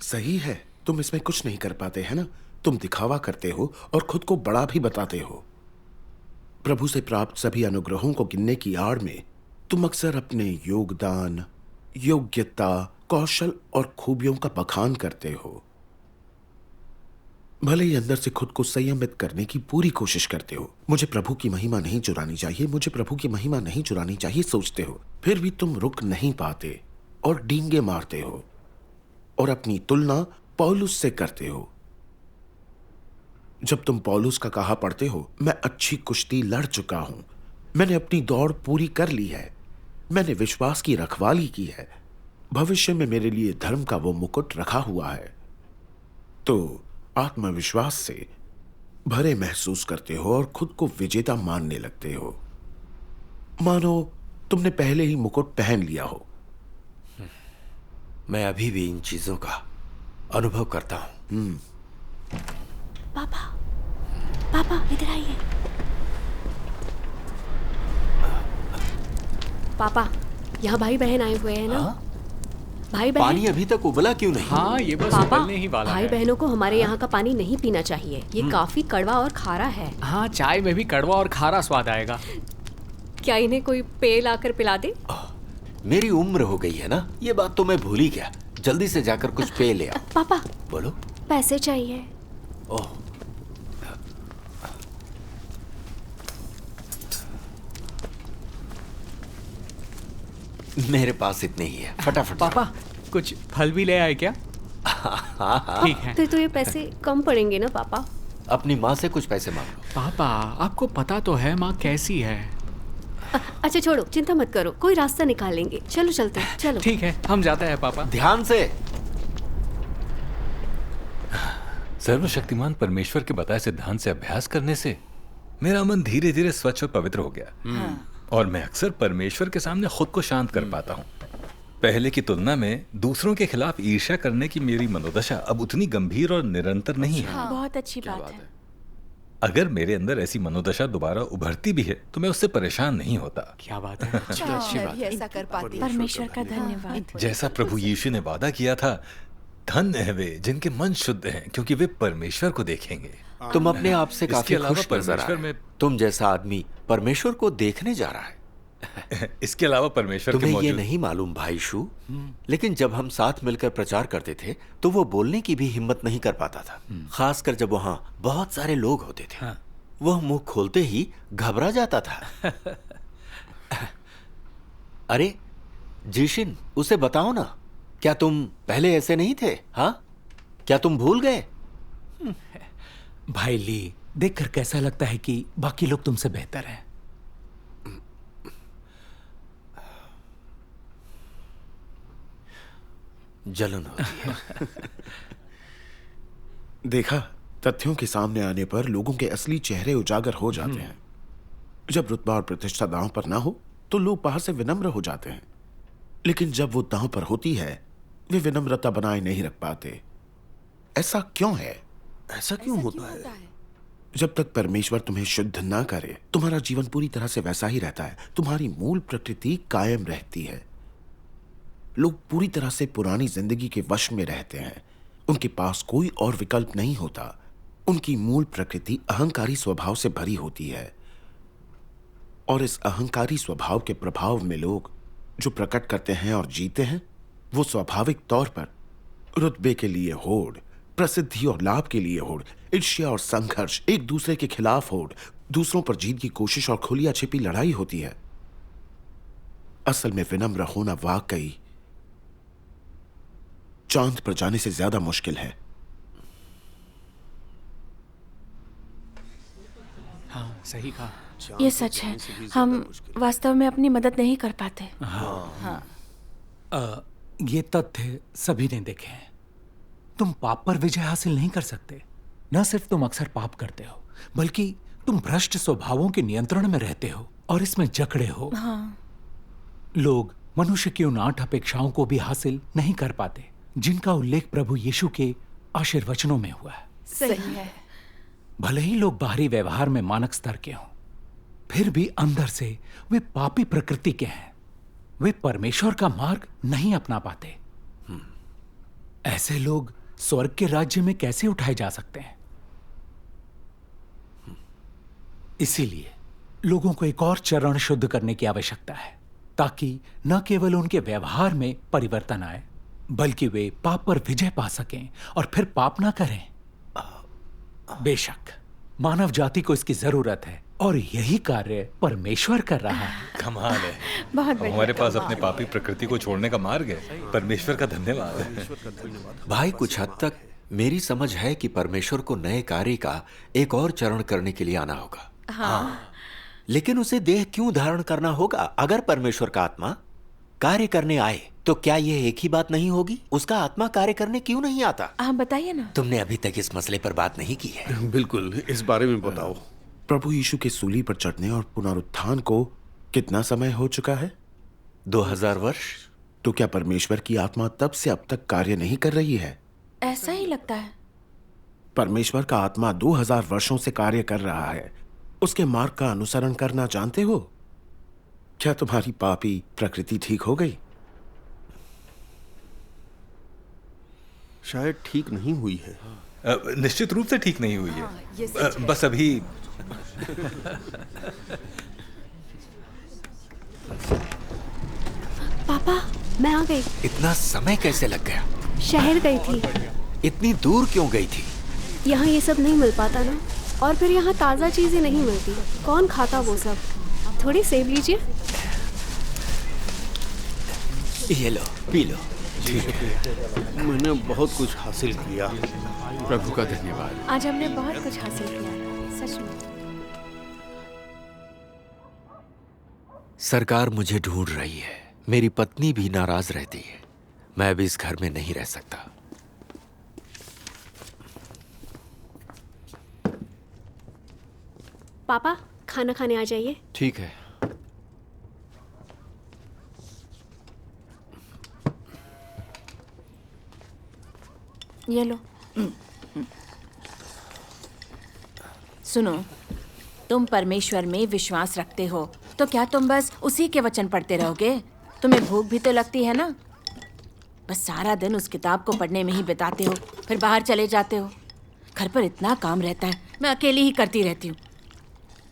सही है, तुम इसमें कुछ नहीं कर पाते, है ना? तुम दिखावा करते हो और खुद को बड़ा भी बताते हो। प्रभु से प्राप्त सभी अनुग्रहों को गिनने की आड़ में तुम अक्सर अपने योगदान, योग्यता, कौशल और खूबियों का बखान करते हो। भले ही अंदर से खुद को संयमित करने की पूरी कोशिश करते हो। मुझे प्रभु की महिमा नहीं चुरानी चाहिए, मुझे प्रभु की महिमा नहीं चुरानी चाहिए सोचते हो, फिर भी तुम रुक नहीं पाते और डींगे मारते हो और अपनी तुलना पौलुस से करते हो। जब तुम पौलुस का कहा पढ़ते हो, मैं अच्छी कुश्ती लड़ चुका हूं, मैंने अपनी दौड़ पूरी कर ली है, मैंने विश्वास की रखवाली की है, भविष्य में मेरे लिए धर्म का वो मुकुट रखा हुआ है, तो आत्मविश्वास से भरे महसूस करते हो और खुद को विजेता मानने लगते हो, मानो तुमने पहले ही मुकुट पहन लिया हो। मैं अभी भी इन चीजों का अनुभव करता हूं। पापा, पापा इधर आइए। पापा, यहाँ भाई बहन आए हुए हैं ना? भाई बहन पानी अभी तक उबला क्यों नहीं? हाँ, ये बस पापा, उबलने ही वाला भाई है। बहनों को हमारे यहाँ का पानी नहीं पीना चाहिए, ये काफी कड़वा और खारा है। हाँ, चाय में भी कड़वा और खारा स्वाद आएगा। क्या इन्हें कोई पेय लाकर पिला दे? मेरी उम्र हो गई है ना, ये बात तो मैं भूल ही गया। जल्दी से जाकर कुछ पेय ले आओ। पापा, बोलो। पैसे चाहिए। ओह, मेरे पास इतने ही है, फटाफट। पापा, कुछ फल भी ले आए क्या? ठीक है। फिर तो ये पैसे कम पड़ेंगे ना पापा? अपनी माँ से कुछ पैसे मांग लो। पापा, आपको पता तो है माँ कैसी है। अच्छा छोड़ो, चिंता मत करो, कोई रास्ता निकाल लेंगे। चलो चलते हैं, चलो। ठीक है, हम जाते हैं पापा। ध्यान से। सर्वशक्तिमान परमेश्वर के बताए सिद्धांत से अभ्यास करने से मेरा मन धीरे धीरे स्वच्छ और पवित्र हो गया और मैं अक्सर परमेश्वर के सामने खुद को शांत कर पाता हूँ। पहले की तुलना में दूसरों के खिलाफ ईर्ष्या करने की मेरी मनोदशा अब उतनी गंभीर और निरंतर नहीं है। हाँ, बहुत अच्छी बात है। अगर मेरे अंदर ऐसी मनोदशा दोबारा उभरती भी है तो मैं उससे परेशान नहीं होता। क्या बात है। अच्छी बात है। ऐसा कर पाते। परमेश्वर का धन्यवाद। जैसा प्रभु यीशु ने वादा किया था, धन्य है वे जिनके मन शुद्ध हैं, क्योंकि वे परमेश्वर को देखेंगे। तुम अपने आप से काफी खुश नजर आ परमेश्वर रहे में हो। तुम जैसा आदमी परमेश्वर को देखने जा रहा है। इसके अलावा परमेश्वर के तुम्हें ये मौजूद नहीं मालूम भाई शू, लेकिन जब हम साथ मिलकर प्रचार करते थे तो वो बोलने की भी हिम्मत नहीं कर पाता था, खासकर जब वहाँ बहुत सारे लोग होते थे। हाँ। वह मुंह खोलते ही घबरा जाता था। अरे जीशिन, उसे बताओ ना, क्या तुम पहले ऐसे नहीं थे? हाँ, क्या तुम भूल गए? भाई ली, देखकर कैसा लगता है कि बाकी लोग तुमसे बेहतर हैं। जलन होती है। देखा, तथ्यों के सामने आने पर लोगों के असली चेहरे उजागर हो जाते हैं। जब रुतबा और प्रतिष्ठा दांव पर ना हो तो लोग बाहर से विनम्र हो जाते हैं, लेकिन जब वो दांव पर होती है वे विनम्रता बनाए नहीं रख पाते। ऐसा क्यों है? ऐसा क्यों होता है? जब तक परमेश्वर तुम्हें शुद्ध ना करे तुम्हारा जीवन पूरी तरह से वैसा ही रहता है। तुम्हारी मूल प्रकृति कायम रहती है। लोग पूरी तरह से पुरानी जिंदगी के वश में रहते हैं। उनके पास कोई और विकल्प नहीं होता। उनकी मूल प्रकृति अहंकारी स्वभाव से भरी होती है और इस अहंकारी स्वभाव के प्रभाव में लोग जो प्रकट करते हैं और जीते हैं वो स्वाभाविक तौर पर रुतबे के लिए होड़, प्रसिद्धि और लाभ के लिए होड़, ईर्ष्या और संघर्ष, एक दूसरे के खिलाफ होड़, दूसरों पर जीत की कोशिश और खुलिया छिपी लड़ाई होती है। असल में विनम्र होना वाकई चांद पर जाने से ज्यादा मुश्किल है। हाँ, सही कहा। ये सच है, हम वास्तव में अपनी मदद नहीं कर पाते। हाँ। ये तथ्य सभी ने देखे हैं। तुम पाप पर विजय हासिल नहीं कर सकते। न सिर्फ तुम अक्सर पाप करते हो, बल्कि तुम भ्रष्ट स्वभावों के नियंत्रण में रहते हो और इसमें जकड़े हो। हाँ। लोग मनुष्य की उन 8 अपेक्षाओं को भी हासिल नहीं कर पाते जिनका उल्लेख प्रभु यीशु के आशीर्वचनों में हुआ है। सही है। भले ही लोग बाहरी व्यवहार में मानक स्तर के हों, फिर भी अंदर से वे पापी प्रकृति के हैं। वे परमेश्वर का मार्ग नहीं अपना पाते। ऐसे लोग स्वर्ग के राज्य में कैसे उठाए जा सकते हैं? इसीलिए लोगों को एक और चरण शुद्ध करने की आवश्यकता है, ताकि न केवल उनके व्यवहार में परिवर्तन आए, बल्कि वे पाप पर विजय पा सकें और फिर पाप ना करें। बेशक मानव जाति को इसकी जरूरत है और यही कार्य परमेश्वर कर रहा है। कमाल है। बहुत बढ़िया। हमारे पास अपने पापी प्रकृति को छोड़ने का मार्ग है। परमेश्वर का धन्यवाद है। भाई, कुछ हद तक मेरी समझ है कि परमेश्वर को नए कार्य का एक और चरण करने के लिए आना होगा। हाँ। लेकिन उसे देह क्यों धारण करना होगा? अगर परमेश्वर का आत्मा कार्य करने आए तो क्या यह एक ही बात नहीं होगी? उसका आत्मा कार्य करने क्यों नहीं आता? आप बताइए ना। तुमने अभी तक इस मसले पर बात नहीं की है। बिल्कुल, इस बारे में बताओ। प्रभु यीशु के सूली पर चढ़ने और पुनरुत्थान को कितना समय हो चुका है? 2000 वर्ष। तो क्या परमेश्वर की आत्मा तब से अब तक कार्य नहीं कर रही है? ऐसा ही लगता है। परमेश्वर का आत्मा 2000 वर्षों से कार्य कर रहा है। उसके मार्ग का अनुसरण करना जानते हो? क्या तुम्हारी पापी प्रकृति ठीक हो गई? शायद ठीक नहीं हुई है। निश्चित रूप से ठीक नहीं हुई है। बस अभी पापा, मैं आ गई। इतना समय कैसे लग गया? शहर गई थी। इतनी दूर क्यों गई थी? यहाँ ये सब नहीं मिल पाता ना, और फिर यहाँ ताज़ा चीजें नहीं मिलती। कौन खाता वो सब? थोड़ी सेब लीजिए। ये लो, पी लो। ठीक है, मैंने बहुत कुछ हासिल किया। प्रभु का धन्यवाद। आज हमने बहुत कुछ हासिल किया, सच में। सरकार मुझे ढूंढ रही है। मेरी पत्नी भी नाराज रहती है। मैं भी इस घर में नहीं रह सकता। पापा, खाना खाने आ जाइए। ठीक है। ये लो। सुनो, तुम परमेश्वर में विश्वास रखते हो तो क्या तुम बस उसी के वचन पढ़ते रहोगे? तुम्हें भूख भी तो लगती है ना? बस सारा दिन उस किताब को पढ़ने में ही बिताते हो, फिर बाहर चले जाते हो। घर पर इतना काम रहता है, मैं अकेली ही करती रहती हूँ।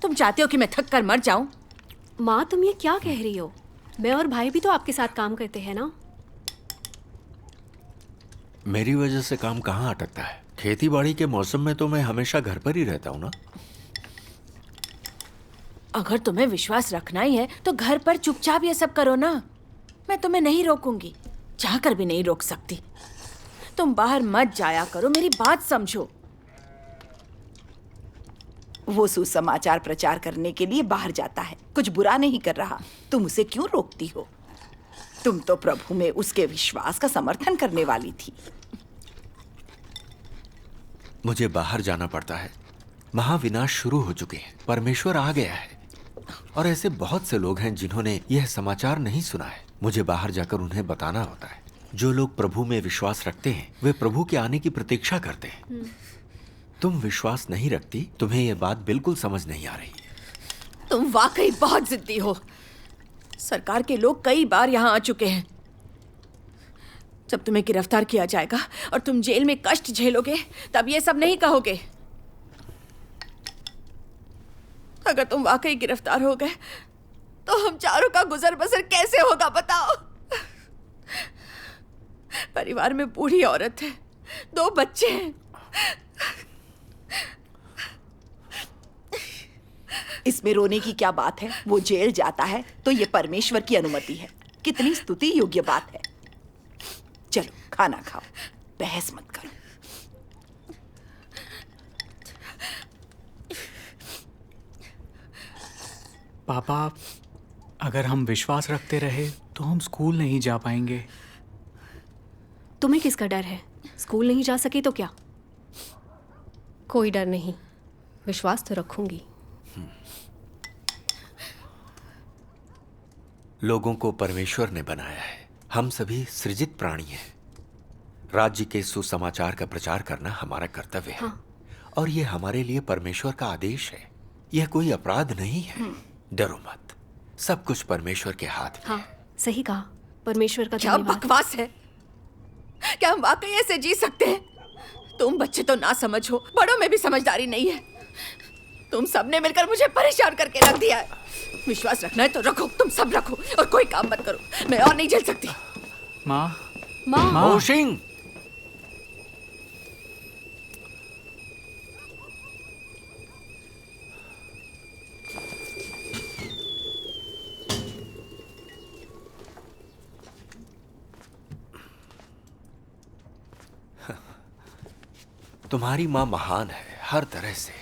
तुम चाहते हो कि मैं थक कर मर जाऊं? माँ, तुम ये क्या कह रही हो? मैं और भाई भी तो आपके साथ काम करते हैं ना। मेरी वजह से काम कहाँ अटकता है? खेती बाड़ी के मौसम में तो मैं हमेशा घर पर ही रहता हूँ ना। अगर तुम्हें विश्वास रखना ही है तो घर पर चुपचाप ये सब करो ना। मैं तुम्हें नहीं रोकूंगी, चाहकर भी नहीं रोक सकती। तुम बाहर मत जाया करो, मेरी बात समझो। वो सुसमाचार प्रचार करने के लिए बाहर जाता है, कुछ बुरा नहीं कर रहा। तुम उसे क्यों रोकती हो? तुम तो प्रभु में उसके विश्वास का समर्थन करने वाली थी। मुझे बाहर जाना पड़ता है। महाविनाश शुरू हो चुके हैं। परमेश्वर आ गया है। और ऐसे बहुत से लोग हैं जिन्होंने यह समाचार नहीं सुना है। मुझे बाहर जाकर उन्हें बताना होता है। जो लोग प्रभु में विश्वास रखते हैं वे प्रभु के आने की प्रतीक्षा करते हैं। तुम विश्वास नहीं रखती, तुम्हें यह बात बिल्कुल समझ नहीं आ रही। तुम वाकई बहुत जिद्दी हो। सरकार के लोग कई बार यहाँ आ चुके हैं। जब तुम्हें गिरफ्तार किया जाएगा और तुम जेल में कष्ट झेलोगे तब ये सब नहीं कहोगे। अगर तुम वाकई गिरफ्तार हो गए तो हम चारों का गुजर बसर कैसे होगा बताओ। परिवार में बूढ़ी औरत है, 2 बच्चे हैं। इसमें रोने की क्या बात है? वो जेल जाता है तो ये परमेश्वर की अनुमति है। कितनी स्तुति योग्य बात है। चलो खाना खाओ, बहस मत करो। पापा, अगर हम विश्वास रखते रहे तो हम स्कूल नहीं जा पाएंगे। तुम्हें किसका डर है? स्कूल नहीं जा सके तो क्या? कोई डर नहीं, विश्वास तो रखूंगी। लोगों को परमेश्वर ने बनाया है। हम सभी सृजित प्राणी हैं। राज्य के सुसमाचार का प्रचार करना हमारा कर्तव्य है। और यह हमारे लिए परमेश्वर का आदेश है। यह कोई अपराध नहीं है। डरो मत, सब कुछ परमेश्वर के हाथ में। हाँ, सही कहा। परमेश्वर का क्या बकवास है? क्या हम वाकई ऐसे जी सकते हैं? तुम बच्चे तो ना समझ हो, बड़ों में भी समझदारी नहीं है। तुम सबने मिलकर मुझे परेशान करके रख दिया है। विश्वास रखना है तो रखो, तुम सब रखो और कोई काम मत करो। मैं और नहीं झेल सकती। माँ, माँ, ओशिंग, तुम्हारी माँ महान है हर तरह से,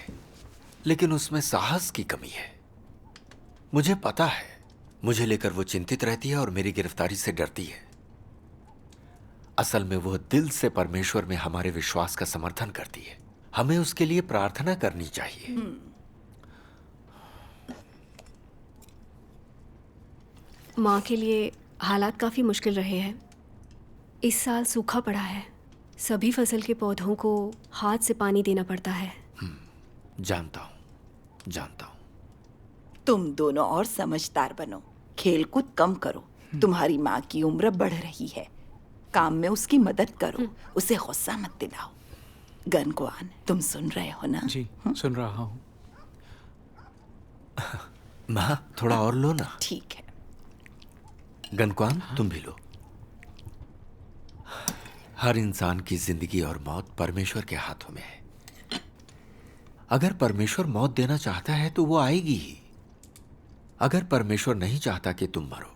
लेकिन उसमें साहस की कमी है। मुझे पता है, मुझे लेकर वो चिंतित रहती है और मेरी गिरफ्तारी से डरती है। असल में वो दिल से परमेश्वर में हमारे विश्वास का समर्थन करती है। हमें उसके लिए प्रार्थना करनी चाहिए। माँ के लिए हालात काफ़ी मुश्किल रहे हैं। इस साल सूखा पड़ा है। सभी फसल के पौधों को हाथ से पानी देना पड़ता है। जानता हूँ। तुम दोनों और समझदार बनो, खेलकूद कम करो। तुम्हारी माँ की उम्र बढ़ रही है, काम में उसकी मदद करो, उसे गुस्सा मत दिलाओ। गनक्वान, तुम सुन रहे हो ना? जी, सुन रहा हूँ। माँ, थोड़ा और लो ना। ठीक है। गनक्वान, तुम भी लो। हर इंसान की जिंदगी और मौत परमेश्वर के हाथों में है। अगर परमेश्वर मौत देना चाहता है तो वो आएगी ही। अगर परमेश्वर नहीं चाहता कि तुम मरो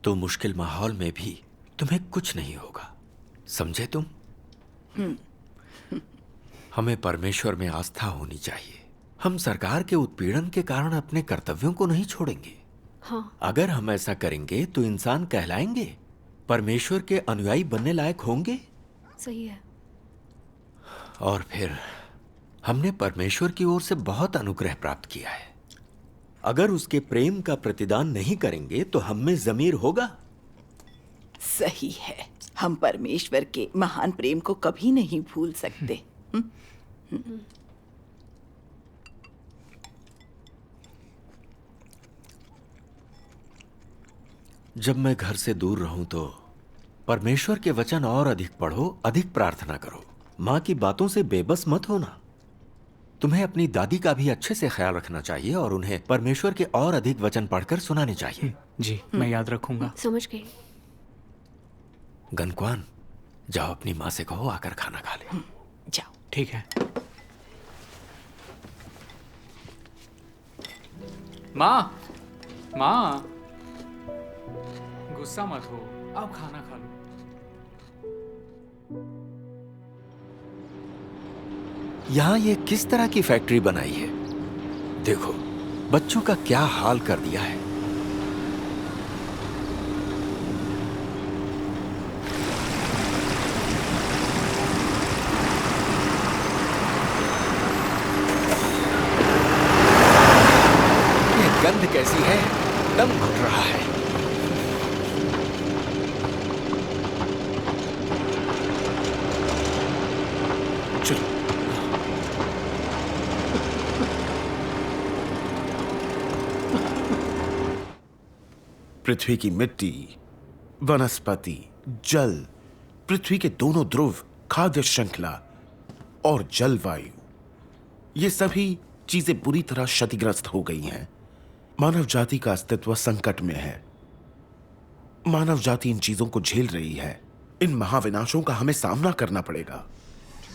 तो मुश्किल माहौल में भी तुम्हें कुछ नहीं होगा। समझे तुम? हमें परमेश्वर में आस्था होनी चाहिए। हम सरकार के उत्पीड़न के कारण अपने कर्तव्यों को नहीं छोड़ेंगे। हाँ। अगर हम ऐसा करेंगे तो इंसान कहलाएंगे, परमेश्वर के अनुयायी बनने लायक होंगे। सही है। और फिर हमने परमेश्वर की ओर से बहुत अनुग्रह प्राप्त किया है। अगर उसके प्रेम का प्रतिदान नहीं करेंगे तो हम में ज़मीर होगा। सही है। हम परमेश्वर के महान प्रेम को कभी नहीं भूल सकते। जब मैं घर से दूर रहूं तो परमेश्वर के वचन और अधिक पढ़ो, अधिक प्रार्थना करो। माँ की बातों से बेबस मत होना। तुम्हें अपनी दादी का भी अच्छे से ख्याल रखना चाहिए और उन्हें परमेश्वर के और अधिक वचन पढ़कर सुनाने चाहिए। जी, मैं याद रखूंगा। समझ गई। गनक्वान, जाओ अपनी माँ से कहो आकर खाना खा ले। जाओ। ठीक है। माँ, गुस्सा मत हो, आओ खाना खा लो। यहाँ ये किस तरह की फैक्ट्री बनाई है? देखो, बच्चों का क्या हाल कर दिया है। ये गंध कैसी पृथ्वी की मिट्टी, वनस्पति, जल, पृथ्वी के दोनों ध्रुव, खाद्य श्रृंखला और जलवायु, ये सभी चीजें बुरी तरह क्षतिग्रस्त हो गई हैं। मानव जाति का अस्तित्व संकट में है। मानव जाति इन चीजों को झेल रही है। इन महाविनाशों का हमें सामना करना पड़ेगा।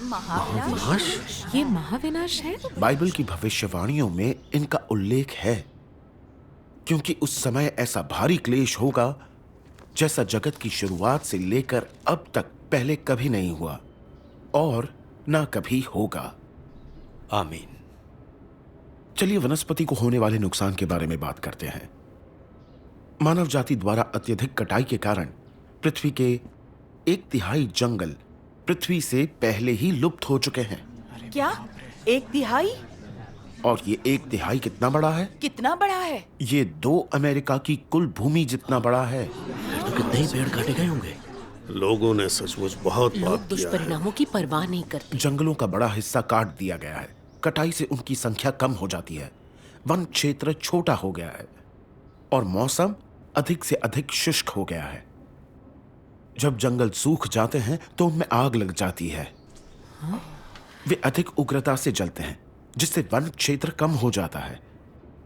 महाविनाश? ये महाविनाश है? बाइबल की भविष्यवाणियों में इनका उल्लेख है, क्योंकि उस समय ऐसा भारी क्लेश होगा जैसा जगत की शुरुआत से लेकर अब तक पहले कभी नहीं हुआ और ना कभी होगा। आमीन। चलिए वनस्पति को होने वाले नुकसान के बारे में बात करते हैं। मानव जाति द्वारा अत्यधिक कटाई के कारण पृथ्वी के 1/3 जंगल पृथ्वी से पहले ही लुप्त हो चुके हैं। क्या 1/3? और ये 1/3 कितना बड़ा है? कितना बड़ा है? ये 2 अमेरिका की कुल भूमि जितना बड़ा है। तो कितने ही पेड़ काटे गए होंगे। लोगों ने सचमुच बहुत लोग पाप किया है। दुष्परिणामों की परवाह नहीं करते। जंगलों का बड़ा हिस्सा काट दिया गया है। कटाई से उनकी संख्या कम हो जाती है। वन क्षेत्र छोटा हो गया है और मौसम अधिक से अधिक शुष्क हो गया है। जब जंगल सूख जाते हैं तो उनमें आग लग जाती है। वे अधिक उग्रता से जलते हैं, जिससे वन क्षेत्र कम हो जाता है।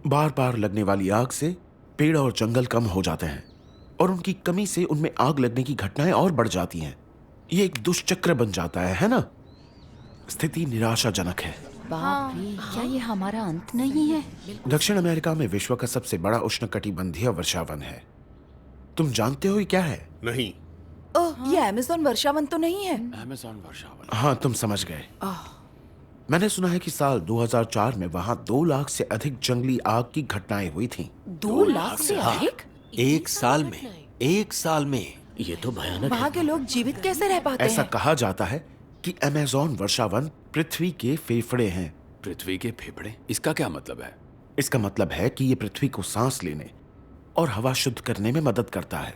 बार बार लगने वाली आग से पेड़ और जंगल कम हो जाते हैं और उनकी कमी से उनमें आग लगने की घटनाएं और बढ़ जाती हैं। ये एक दुष्चक्र बन जाता है ना? स्थिति निराशाजनक है। बाप रे, क्या ये हमारा अंत नहीं है? दक्षिण अमेरिका में विश्व का सबसे बड़ा उष्णकटिबंधीय वर्षावन है। तुम जानते हो ये क्या है? नहीं। ओह, ये अमेज़न वर्षावन तो नहीं है? अमेज़न वर्षावन। हाँ, तुम समझ गए। मैंने सुना है कि साल 2004 में वहाँ 2 लाख से अधिक जंगली आग की घटनाएं हुई थीं। 2 लाख से अधिक? एक साल में। ये तो भयानक वहाँ के लोग जीवित कैसे रह पाते ऐसा हैं? कहा जाता है कि अमेज़न वर्षावन पृथ्वी के फेफड़े हैं। पृथ्वी के फेफड़े? इसका क्या मतलब है? इसका मतलब है कि ये पृथ्वी को सांस लेने और हवा शुद्ध करने में मदद करता है।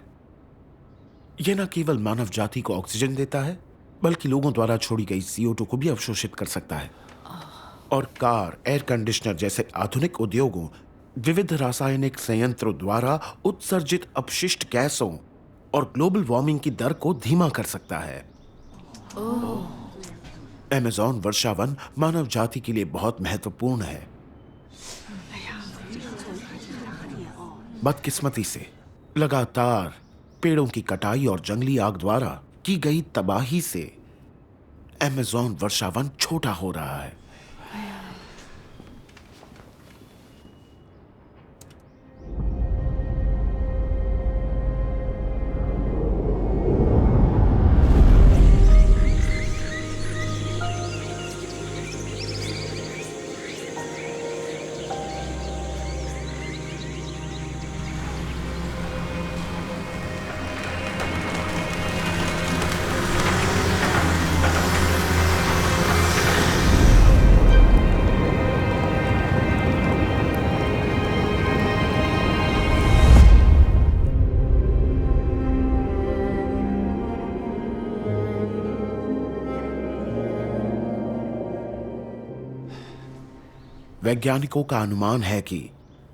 यह न केवल मानव जाति को ऑक्सीजन देता है, बल्कि लोगों द्वारा छोड़ी गई CO2 को भी अवशोषित कर सकता है। और कार, एयर कंडीशनर जैसे आधुनिक उद्योगों, विविध रासायनिक संयंत्रों द्वारा उत्सर्जित अपशिष्ट गैसों और ग्लोबल वार्मिंग की दर को धीमा कर सकता है। अमेज़न वर्षावन मानव जाति के लिए बहुत महत्वपूर्ण है। बदकिस्मती से लगातार पेड़ों की कटाई और जंगली आग द्वारा की गई तबाही से अमेज़न वर्षावन छोटा हो रहा है। वैज्ञानिकों का अनुमान है कि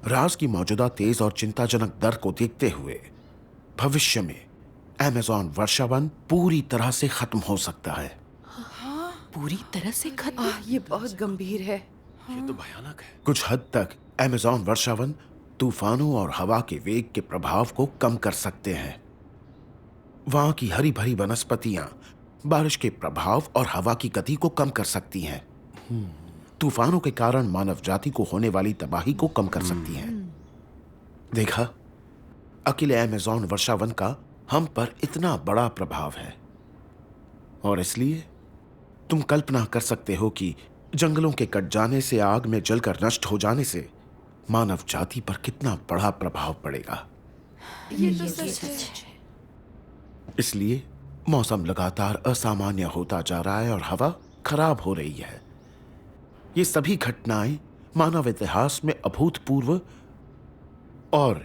रास की मौजूदा तेज और चिंताजनक दर को देखते हुए भविष्य में अमेज़न वर्षावन पूरी तरह से खत्म हो सकता है। पूरी तरह से खत्म? ये बहुत गंभीर है। ये तो भयानक है। कुछ हद तक अमेज़न वर्षावन तूफानों और हवा के वेग के प्रभाव को कम कर सकते हैं। वहां की हरी भरी वनस्पतियां बारिश के प्रभाव और हवा की गति को कम कर सकती हैं। तूफानों के कारण मानव जाति को होने वाली तबाही को कम कर सकती हैं। देखा, अकेले अमेज़न वर्षावन का हम पर इतना बड़ा प्रभाव है और इसलिए तुम कल्पना कर सकते हो कि जंगलों के कट जाने से, आग में जलकर नष्ट हो जाने से मानव जाति पर कितना बड़ा प्रभाव पड़ेगा। ये तो सच है। इसलिए मौसम लगातार असामान्य होता जा रहा है और हवा खराब हो रही है। ये सभी घटनाएं मानव इतिहास में अभूतपूर्व और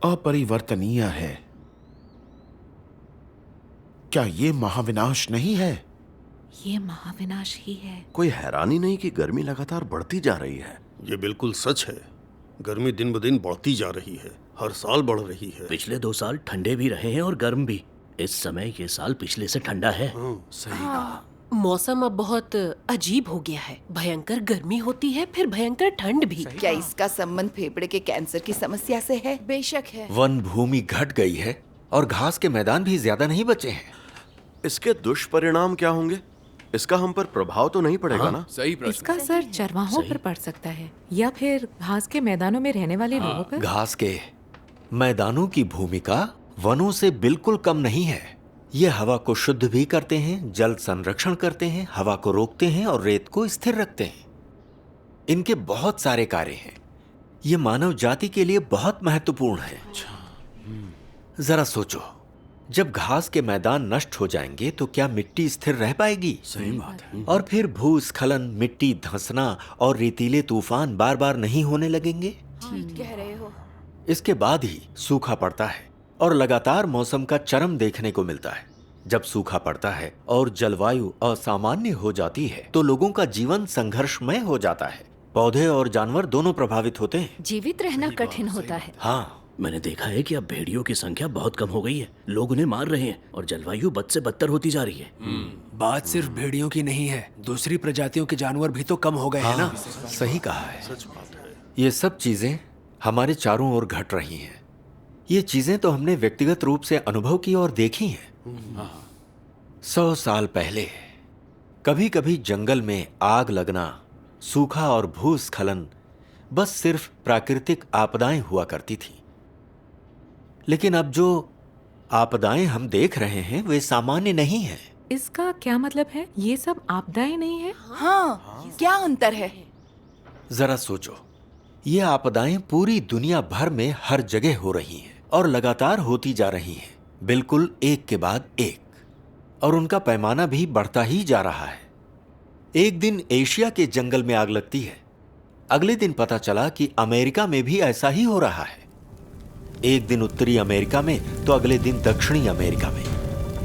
अपरिवर्तनीय है। क्या ये महाविनाश नहीं है? ये महाविनाश ही है। कोई हैरानी नहीं कि गर्मी लगातार बढ़ती जा रही है। ये बिल्कुल सच है। गर्मी दिन ब दिन बढ़ती जा रही है। हर साल बढ़ रही है। पिछले 2 साल ठंडे भी रहे हैं और गर्म भी। इस समय ये साल पिछले से ठंडा है। सही कहा। मौसम अब बहुत अजीब हो गया है। भयंकर गर्मी होती है, फिर भयंकर ठंड भी। क्या इसका संबंध फेफड़े के कैंसर की समस्या से है? बेशक है। वन भूमि घट गई है और घास के मैदान भी ज्यादा नहीं बचे हैं। इसके दुष्परिणाम क्या होंगे? इसका हम पर प्रभाव तो नहीं पड़ेगा ना? सही प्रश्न। इसका असर चरवाहों पर पड़ सकता है या फिर घास के मैदानों में रहने वाले लोगों पर। घास के मैदानों की भूमिका वनों से बिल्कुल कम नहीं है। ये हवा को शुद्ध भी करते हैं, जल संरक्षण करते हैं, हवा को रोकते हैं और रेत को स्थिर रखते हैं। इनके बहुत सारे कार्य हैं। ये मानव जाति के लिए बहुत महत्वपूर्ण है। जरा सोचो, जब घास के मैदान नष्ट हो जाएंगे तो क्या मिट्टी स्थिर रह पाएगी? सही बात है। और फिर भूस्खलन, मिट्टी धंसना और रेतीले तूफान बार बार नहीं होने लगेंगे? ठीक कह रहे हो। इसके बाद ही सूखा पड़ता है और लगातार मौसम का चरम देखने को मिलता है। जब सूखा पड़ता है और जलवायु असामान्य हो जाती है तो लोगों का जीवन संघर्षमय हो जाता है। पौधे और जानवर दोनों प्रभावित होते हैं। जीवित रहना कठिन होता है। हाँ, मैंने देखा है कि अब भेड़ियों की संख्या बहुत कम हो गई है। लोग उन्हें मार रहे हैं और जलवायु बद से बदतर होती जा रही है। बात सिर्फ भेड़ियों की नहीं है, दूसरी प्रजातियों के जानवर भी तो कम हो गए हैं ना। सही कहा है। सच बात है। ये सब चीजें हमारे चारों ओर घट रही हैं। ये चीजें तो हमने व्यक्तिगत रूप से अनुभव की और देखी हैं। 100 साल पहले कभी कभी जंगल में आग लगना, सूखा और भूस्खलन बस सिर्फ प्राकृतिक आपदाएं हुआ करती थी। लेकिन अब जो आपदाएं हम देख रहे हैं वे सामान्य नहीं हैं। इसका क्या मतलब है? ये सब आपदाएं नहीं है? हाँ, क्या अंतर है? जरा सोचो, ये आपदाएं पूरी दुनिया भर में हर जगह हो रही हैं और लगातार होती जा रही हैं, बिल्कुल एक के बाद एक, और उनका पैमाना भी बढ़ता ही जा रहा है। एक दिन एशिया के जंगल में आग लगती है, अगले दिन पता चला कि अमेरिका में भी ऐसा ही हो रहा है। एक दिन उत्तरी अमेरिका में तो अगले दिन दक्षिणी अमेरिका में।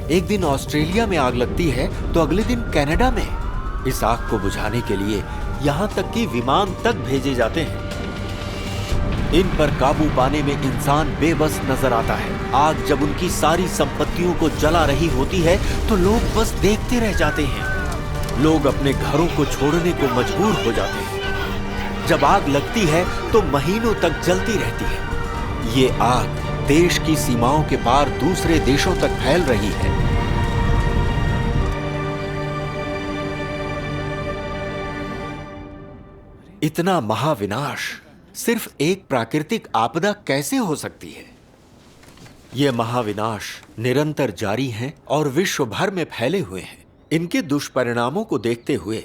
एक दिन ऑस्ट्रेलिया में आग लगती है तो अगले दिन कनाडा में। इस आग को बुझाने के लिए यहां तक कि विमान तक भेजे जाते हैं। इन पर काबू पाने में इंसान बेबस नजर आता है। आग जब उनकी सारी संपत्तियों को जला रही होती है तो लोग बस देखते रह जाते हैं। लोग अपने घरों को छोड़ने को मजबूर हो जाते हैं। जब आग लगती है तो महीनों तक जलती रहती है। ये आग देश की सीमाओं के पार दूसरे देशों तक फैल रही है। इतना महाविनाश सिर्फ एक प्राकृतिक आपदा कैसे हो सकती है? ये महाविनाश निरंतर जारी हैं और विश्व भर में फैले हुए हैं। इनके दुष्परिणामों को देखते हुए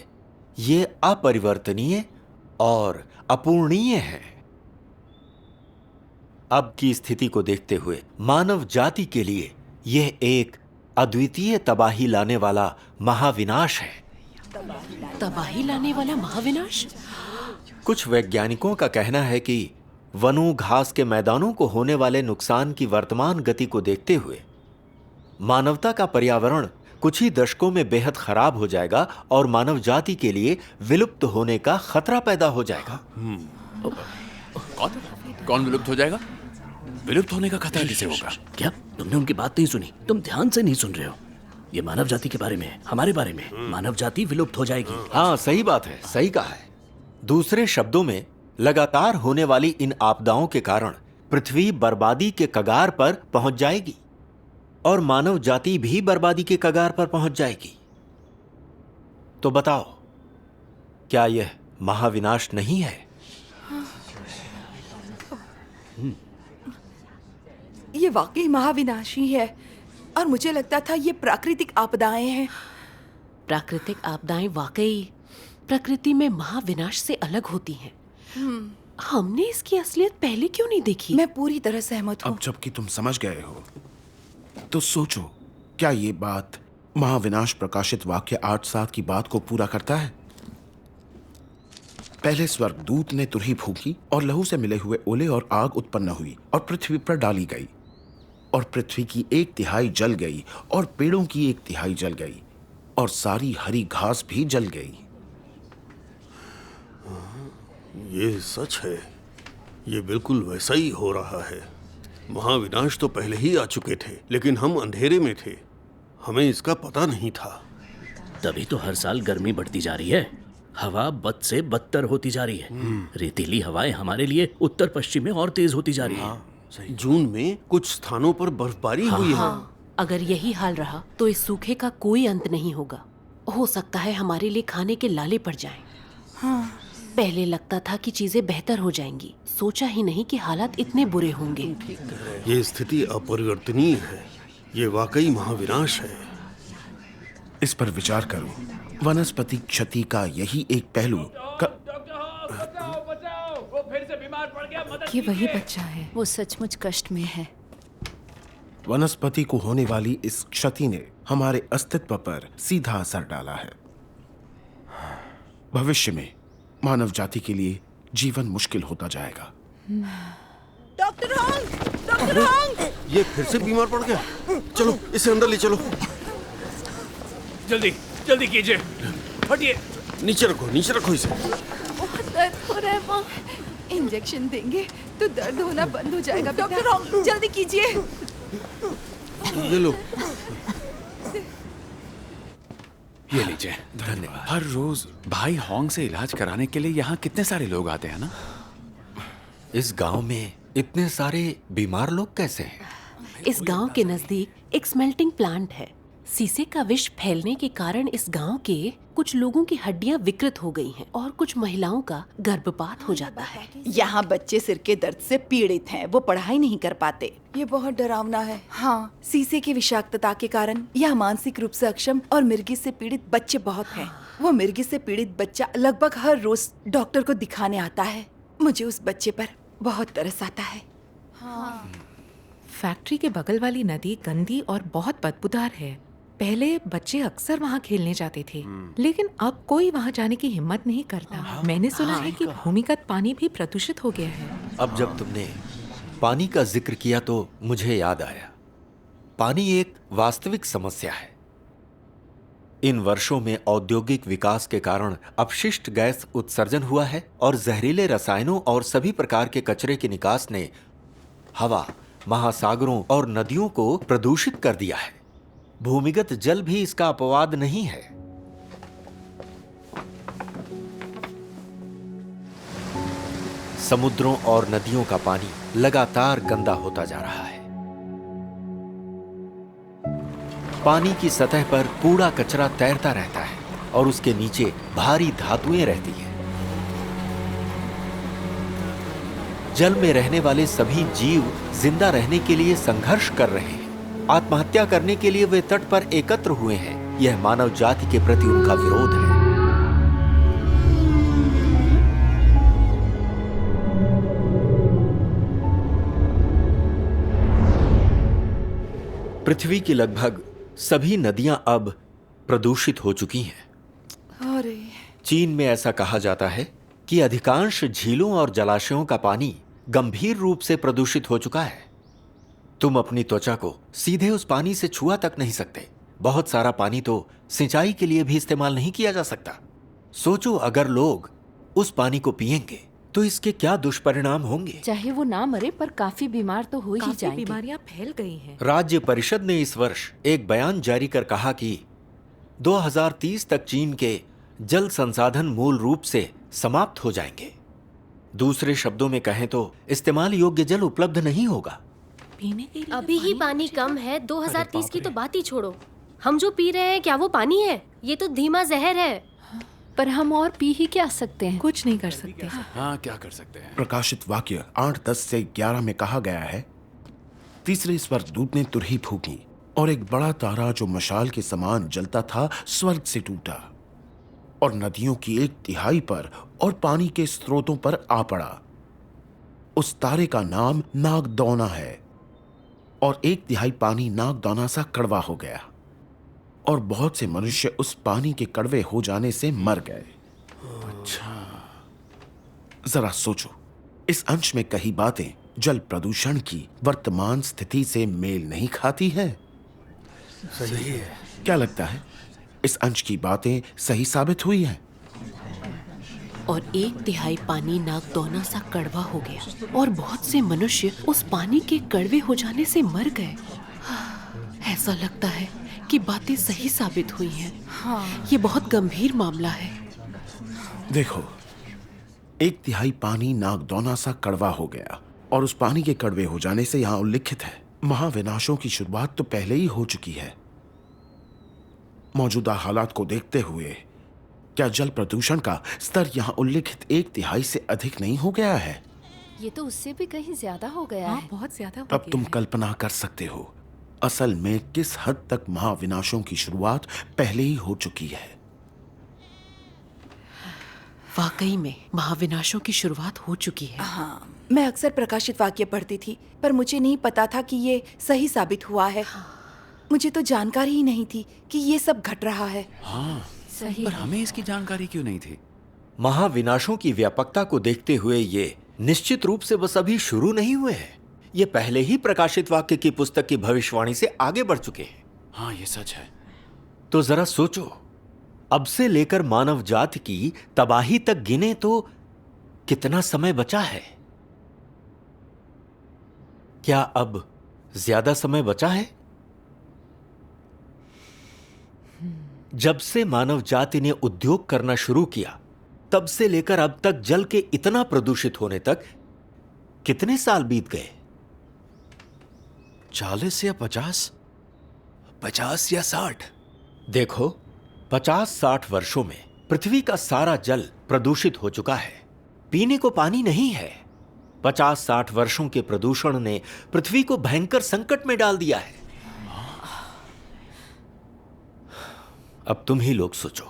ये अपरिवर्तनीय और अपूर्णीय है। अब की स्थिति को देखते हुए मानव जाति के लिए यह एक अद्वितीय तबाही लाने वाला महाविनाश है। तबाही लाने वाला महाविनाश? कुछ वैज्ञानिकों का कहना है कि वनों, घास के मैदानों को होने वाले नुकसान की वर्तमान गति को देखते हुए मानवता का पर्यावरण कुछ ही दशकों में बेहद खराब हो जाएगा और मानव जाति के लिए विलुप्त होने का खतरा पैदा हो जाएगा। कौन विलुप्त हो जाएगा? विलुप्त होने का खतरा किसे होगा? क्या तुमने उनकी बात नहीं सुनी? तुम ध्यान से नहीं सुन रहे हो। ये मानव जाति के बारे में है, हमारे बारे में। मानव जाति विलुप्त हो जाएगी। हाँ, सही बात है, सही कहा है। दूसरे शब्दों में, लगातार होने वाली इन आपदाओं के कारण पृथ्वी बर्बादी के कगार पर पहुंच जाएगी और मानव जाति भी बर्बादी के कगार पर पहुंच जाएगी। तो बताओ, क्या यह महाविनाश नहीं है? ये वाकई महाविनाशी है और मुझे लगता था ये प्राकृतिक आपदाएं हैं। प्राकृतिक आपदाएं वाकई प्रकृति में महाविनाश से अलग होती हैं। हमने इसकी असलियत पहले क्यों नहीं देखी? मैं पूरी तरह सहमत हूँ। अब जबकि तुम समझ गए हो तो सोचो, क्या ये बात महाविनाश प्रकाशित वाक्य 8:7 की बात को पूरा करता है? पहले स्वर्गदूत ने तुरही फूंकी और लहू से मिले हुए ओले और आग उत्पन्न हुई और पृथ्वी पर डाली गई, और पृथ्वी की 1/3 जल गई और पेड़ों की 1/3 जल गई और सारी हरी घास भी जल गई। ये सच है, ये बिल्कुल वैसा ही हो रहा है। महाविनाश तो पहले ही आ चुके थे, लेकिन हम अंधेरे में थे, हमें इसका पता नहीं था। तभी तो हर साल गर्मी बढ़ती जा रही है, हवा बद से बदतर होती जा रही है। रेतीली हवाएं हमारे लिए उत्तर पश्चिम में और तेज होती जा रही है। जून में कुछ स्थानों पर बर्फबारी हुई है। अगर यही हाल रहा तो इस सूखे का कोई अंत नहीं होगा। हो सकता है हमारे लिए खाने के लाले पड़ जाएं। पहले लगता था कि चीजें बेहतर हो जाएंगी, सोचा ही नहीं कि हालात इतने बुरे होंगे। ये स्थिति अपरिवर्तनीय है, ये वाकई महाविनाश है। इस पर विचार करो। वनस्पति क्षति का यही एक पहलू ये वही बच्चा है। वो सचमुच कष्ट में है। वनस्पति को होने वाली इस क्षति ने हमारे अस्तित्व पर सीधा असर डाला है। भविष्य में मानव जाति के लिए जीवन मुश्किल होता जाएगा। Doctor Hong, doctor Hong! ये फिर से बीमार पड़ गया। चलो इसे अंदर ले चलो। जल्दी जल्दी कीजिए, हटिए। नीचे रखो इसे। बहुत दर्द हो रहा है माँ। इंजेक्शन देंगे तो दर्द होना बंद हो जाएगा। डॉक्टर होंग, जल्दी कीजिए। ये लो। ये लीजिए। धन्यवाद। हर रोज भाई होंग से इलाज कराने के लिए यहाँ कितने सारे लोग आते हैं ना? इस गांव में इतने सारे बीमार लोग कैसे हैं? इस गांव के नजदीक एक स्मेल्टिंग प्लांट है। सीसे का विष फैलने के कारण इस गांव के कुछ लोगों की हड्डियां विकृत हो गई हैं और कुछ महिलाओं का गर्भपात हो जाता है। यहाँ बच्चे सिर के दर्द से पीड़ित हैं, वो पढ़ाई नहीं कर पाते। ये बहुत डरावना है। हाँ, सीसे की विषाक्तता के कारण यह मानसिक रूप से अक्षम और मिर्गी से पीड़ित बच्चे बहुत हैं। वो मिर्गी से पीड़ित बच्चा लगभग हर रोज डॉक्टर को दिखाने आता है। मुझे उस बच्चे पर बहुत तरस आता है। हाँ। फैक्ट्री के बगल वाली नदी गंदी और बहुत बदबूदार है। पहले बच्चे अक्सर वहाँ खेलने जाते थे, लेकिन अब कोई वहाँ जाने की हिम्मत नहीं करता। मैंने सुना है कि भूमिगत पानी भी प्रदूषित हो गया है। अब जब तुमने पानी का जिक्र किया तो मुझे याद आया, पानी एक वास्तविक समस्या है। इन वर्षों में औद्योगिक विकास के कारण अपशिष्ट गैस उत्सर्जन हुआ है और जहरीले रसायनों और सभी प्रकार के कचरे के निकास ने हवा, महासागरों और नदियों को प्रदूषित कर दिया है। भूमिगत जल भी इसका अपवाद नहीं है। समुद्रों और नदियों का पानी लगातार गंदा होता जा रहा है। पानी की सतह पर कूड़ा कचरा तैरता रहता है और उसके नीचे भारी धातुएं रहती हैं। जल में रहने वाले सभी जीव जिंदा रहने के लिए संघर्ष कर रहे हैं। आत्महत्या करने के लिए वे तट पर एकत्र हुए हैं। यह मानव जाति के प्रति उनका विरोध है। पृथ्वी की लगभग सभी नदियां अब प्रदूषित हो चुकी हैं। अरे, चीन में ऐसा कहा जाता है कि अधिकांश झीलों और जलाशयों का पानी गंभीर रूप से प्रदूषित हो चुका है। तुम अपनी त्वचा को सीधे उस पानी से छुआ तक नहीं सकते। बहुत सारा पानी तो सिंचाई के लिए भी इस्तेमाल नहीं किया जा सकता। सोचो, अगर लोग उस पानी को पिएंगे तो इसके क्या दुष्परिणाम होंगे। चाहे वो ना मरे पर काफी बीमार तो हो ही जाएंगे। बीमारियां फैल गई हैं। राज्य परिषद ने इस वर्ष एक बयान जारी कर कहा कि 2030 तक चीन के जल संसाधन मूल रूप से समाप्त हो जाएंगे। दूसरे शब्दों में कहें तो इस्तेमाल योग्य जल उपलब्ध नहीं होगा। पीने के लिए अभी ही पानी कम है। 2030 की तो बात ही छोड़ो। हम जो पी रहे हैं क्या वो पानी है? ये तो धीमा जहर है। पर हम और पी ही क्या सकते हैं? कुछ नहीं कर सकते। हाँ, क्या कर सकते हैं? प्रकाशित वाक्य 8:10 से 11 में कहा गया है, तीसरे स्वर्गदूत ने तुरही फूंकी और एक बड़ा तारा जो मशाल के समान जलता था स्वर्ग से टूटा और नदियों की 1/3 पर और पानी के स्रोतों पर आ पड़ा। उस तारे का नाम नागदौना है और 1/3 पानी नागदौना सा कड़वा हो गया और बहुत से मनुष्य उस पानी के कड़वे हो जाने से मर गए। अच्छा, जरा सोचो, इस अंश में कही बातें जल प्रदूषण की वर्तमान स्थिति से मेल नहीं खाती है। सही है। क्या लगता है, इस अंश की बातें सही साबित हुई हैं? और 1/3 पानी नागदौना सा कड़वा हो गया और बहुत से मनुष्य उस पानी के कड़वे हो जाने से मर गए। ऐसा लगता है कि बातें सही साबित हुई हैं। ये बहुत गंभीर मामला है। देखो, 1/3 पानी नागदौना सा कड़वा हो गया और उस पानी के कड़वे हो जाने से यहाँ उल्लिखित है महाविनाशों की शुरुआत तो पहले ही हो चुकी है। मौजूदा हालात को देखते हुए क्या जल प्रदूषण का स्तर यहाँ उल्लिखित 1/3 से अधिक नहीं हो गया है? ये तो उससे भी कहीं ज्यादा हो गया है। बहुत ज्यादा अब तुम कल्पना कर सकते हो असल में किस हद तक महाविनाशों की शुरुआत पहले ही हो चुकी है। वाकई में महाविनाशों की शुरुआत हो चुकी है। हाँ, मैं अक्सर प्रकाशित वाक्य पढ़ती थी, पर मुझे नहीं पता था कि ये सही साबित हुआ है। मुझे तो जानकारी ही नहीं थी कि ये सब घट रहा है। हाँ, सही पर हमें इसकी जानकारी क्यों नहीं थी? महाविनाशों की व्यापकता को देखते हुए ये निश्चित रूप से बस अभी शुरू नहीं हुए हैं। ये पहले ही प्रकाशित वाक्य की पुस्तक की भविष्यवाणी से आगे बढ़ चुके हैं। हाँ, ये सच है। तो जरा सोचो, अब से लेकर मानव जाति की तबाही तक गिने तो कितना समय बचा है? क्या अब ज्यादा समय बचा है? जब से मानव जाति ने उद्योग करना शुरू किया तब से लेकर अब तक जल के इतना प्रदूषित होने तक कितने साल बीत गए? 40 या 50? 50 या 60? देखो, 50-60 वर्षों में पृथ्वी का सारा जल प्रदूषित हो चुका है। पीने को पानी नहीं है। 50-60 वर्षों के प्रदूषण ने पृथ्वी को भयंकर संकट में डाल दिया है। अब तुम ही लोग सोचो,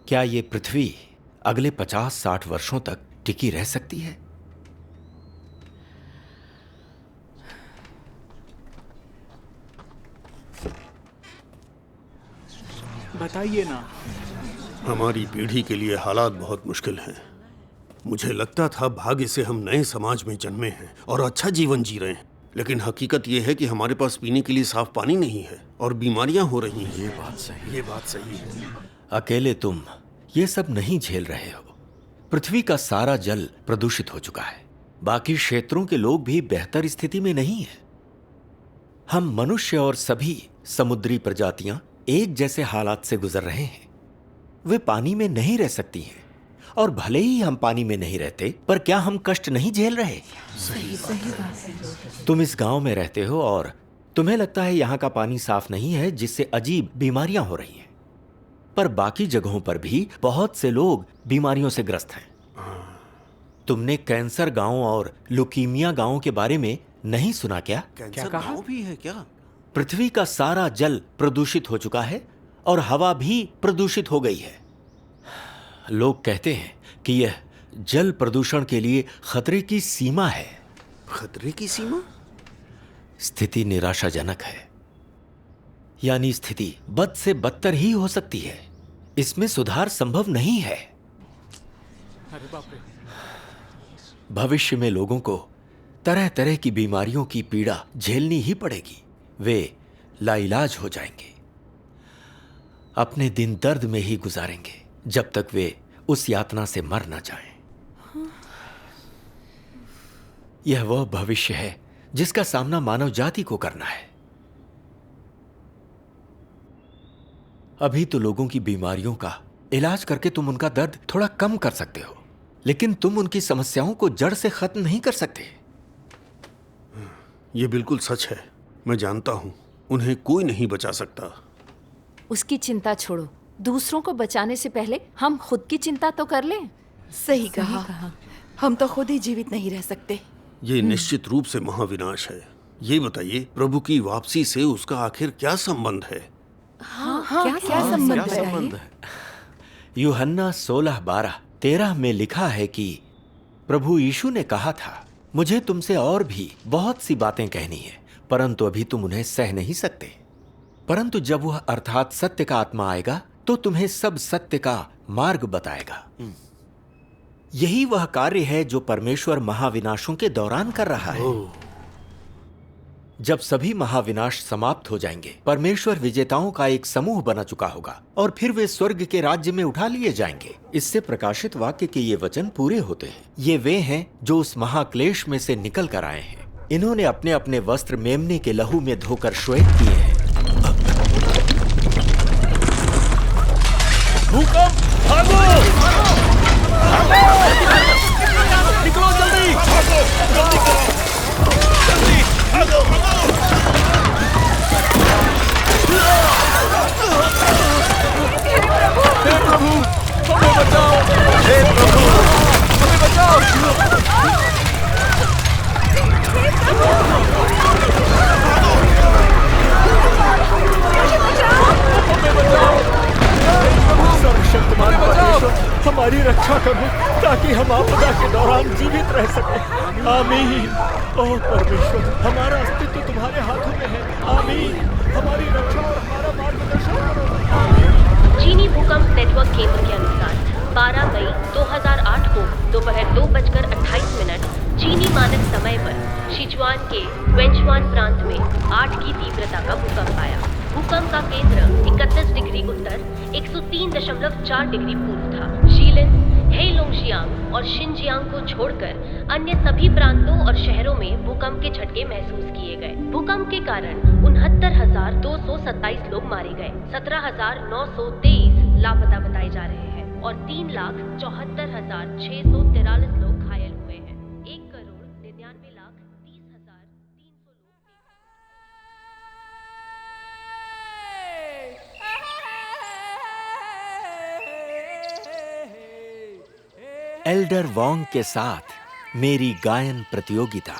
क्या ये पृथ्वी अगले 50-60 वर्षों तक टिकी रह सकती है? बताइए ना। हमारी पीढ़ी के लिए हालात बहुत मुश्किल हैं। मुझे लगता था भाग्य से हम नए समाज में जन्मे हैं और अच्छा जीवन जी रहे हैं, लेकिन हकीकत यह है कि हमारे पास पीने के लिए साफ पानी नहीं है और बीमारियां हो रही हैं। ये बात सही है। अकेले तुम ये सब नहीं झेल रहे हो। पृथ्वी का सारा जल प्रदूषित हो चुका है। बाकी क्षेत्रों के लोग भी बेहतर स्थिति में नहीं है। हम मनुष्य और सभी समुद्री प्रजातियां एक जैसे हालात से गुजर रहे हैं। वे पानी में नहीं रह सकती हैं, और भले ही हम पानी में नहीं रहते, पर क्या हम कष्ट नहीं झेल रहे? सही बात है। तुम इस गांव में रहते हो और तुम्हें लगता है यहाँ का पानी साफ नहीं है, जिससे अजीब बीमारियां हो रही हैं। पर बाकी जगहों पर भी बहुत से लोग बीमारियों से ग्रस्त हैं। तुमने कैंसर गांव और लुकीमिया गांव के बारे में नहीं सुना क्या? कैंसर गांव भी है क्या? पृथ्वी का सारा जल प्रदूषित हो चुका है और हवा भी प्रदूषित हो गई है। लोग कहते हैं कि यह जल प्रदूषण के लिए खतरे की सीमा है। खतरे की सीमा? स्थिति निराशाजनक है। यानी स्थिति बद से बदतर ही हो सकती है। इसमें सुधार संभव नहीं है। अरे बाप रे। भविष्य में लोगों को तरह तरह की बीमारियों की पीड़ा झेलनी ही पड़ेगी। वे लाइलाज हो जाएंगे। अपने दिन दर्द में ही गुजारेंगे जब तक वे उस यातना से मर ना जाएं। यह वह भविष्य है जिसका सामना मानव जाति को करना है। अभी तो लोगों की बीमारियों का इलाज करके तुम उनका दर्द थोड़ा कम कर सकते हो, लेकिन तुम उनकी समस्याओं को जड़ से खत्म नहीं कर सकते। यह बिल्कुल सच है। मैं जानता हूं, उन्हें कोई नहीं बचा सकता। उसकी चिंता छोड़ो, दूसरों को बचाने से पहले हम खुद की चिंता तो कर लें। सही कहा। हम तो खुद ही जीवित नहीं रह सकते। ये निश्चित रूप से महाविनाश है। ये बताइए, प्रभु की वापसी से उसका आखिर क्या संबंध है? क्या संबंध है? यूहन्ना 16:12-13 में लिखा है कि प्रभु यीशु ने कहा था, मुझे तुमसे और भी बहुत सी बातें कहनी है, परंतु अभी तुम उन्हें सह नहीं सकते। परंतु जब वह अर्थात सत्य का आत्मा आएगा तो तुम्हें सब सत्य का मार्ग बताएगा। यही वह कार्य है जो परमेश्वर महाविनाशों के दौरान कर रहा है। जब सभी महाविनाश समाप्त हो जाएंगे, परमेश्वर विजेताओं का एक समूह बना चुका होगा और फिर वे स्वर्ग के राज्य में उठा लिए जाएंगे। इससे प्रकाशित वाक्य के ये वचन पूरे होते हैं। ये वे हैं जो उस महाक्लेश में से निकल कर आए हैं। इन्होंने अपने अपने वस्त्र मेमने के लहू में धोकर श्वेत किए हैं। भूकंप, भागो! निकलो जल्दी! भागो! जल्दी करो! जल्दी! भागो! हे प्रभु, हमें बचाओ! हे प्रभु, हमें बचाओ! सर्वशक्तिमान परमेश्वर, हमारी रक्षा करो ताकि हम आपदा के दौरान जीवित रह सकें। आमीन। ओह परमेश्वर, हमारा अस्तित्व तुम्हारे हाथों में है। आमीन। हमारी रक्षा और हमारा मार्गदर्शन करो। चीनी भूकंप नेटवर्क केंद्र के अनुसार 12 मई 2008 को दोपहर 2:28 चीनी मानक समय पर सिचुआन के वेंचुआन प्रांत में 8 की तीव्रता का भूकंप आया। भूकंप का केंद्र 31 डिग्री उत्तर 103.4 डिग्री पूर्व था। शीलिन, हेलोंगजियांग और शिनजियांग को छोड़कर अन्य सभी प्रांतों और शहरों में भूकंप के झटके महसूस किए गए। भूकंप के कारण 69,227 लोग मारे गए, 17,923 लापता बताए जा रहे हैं और 3,74,643 लोग घायल हुए हैं। 1,99,30,300 एल्डर वोंग के साथ मेरी गायन प्रतियोगिता।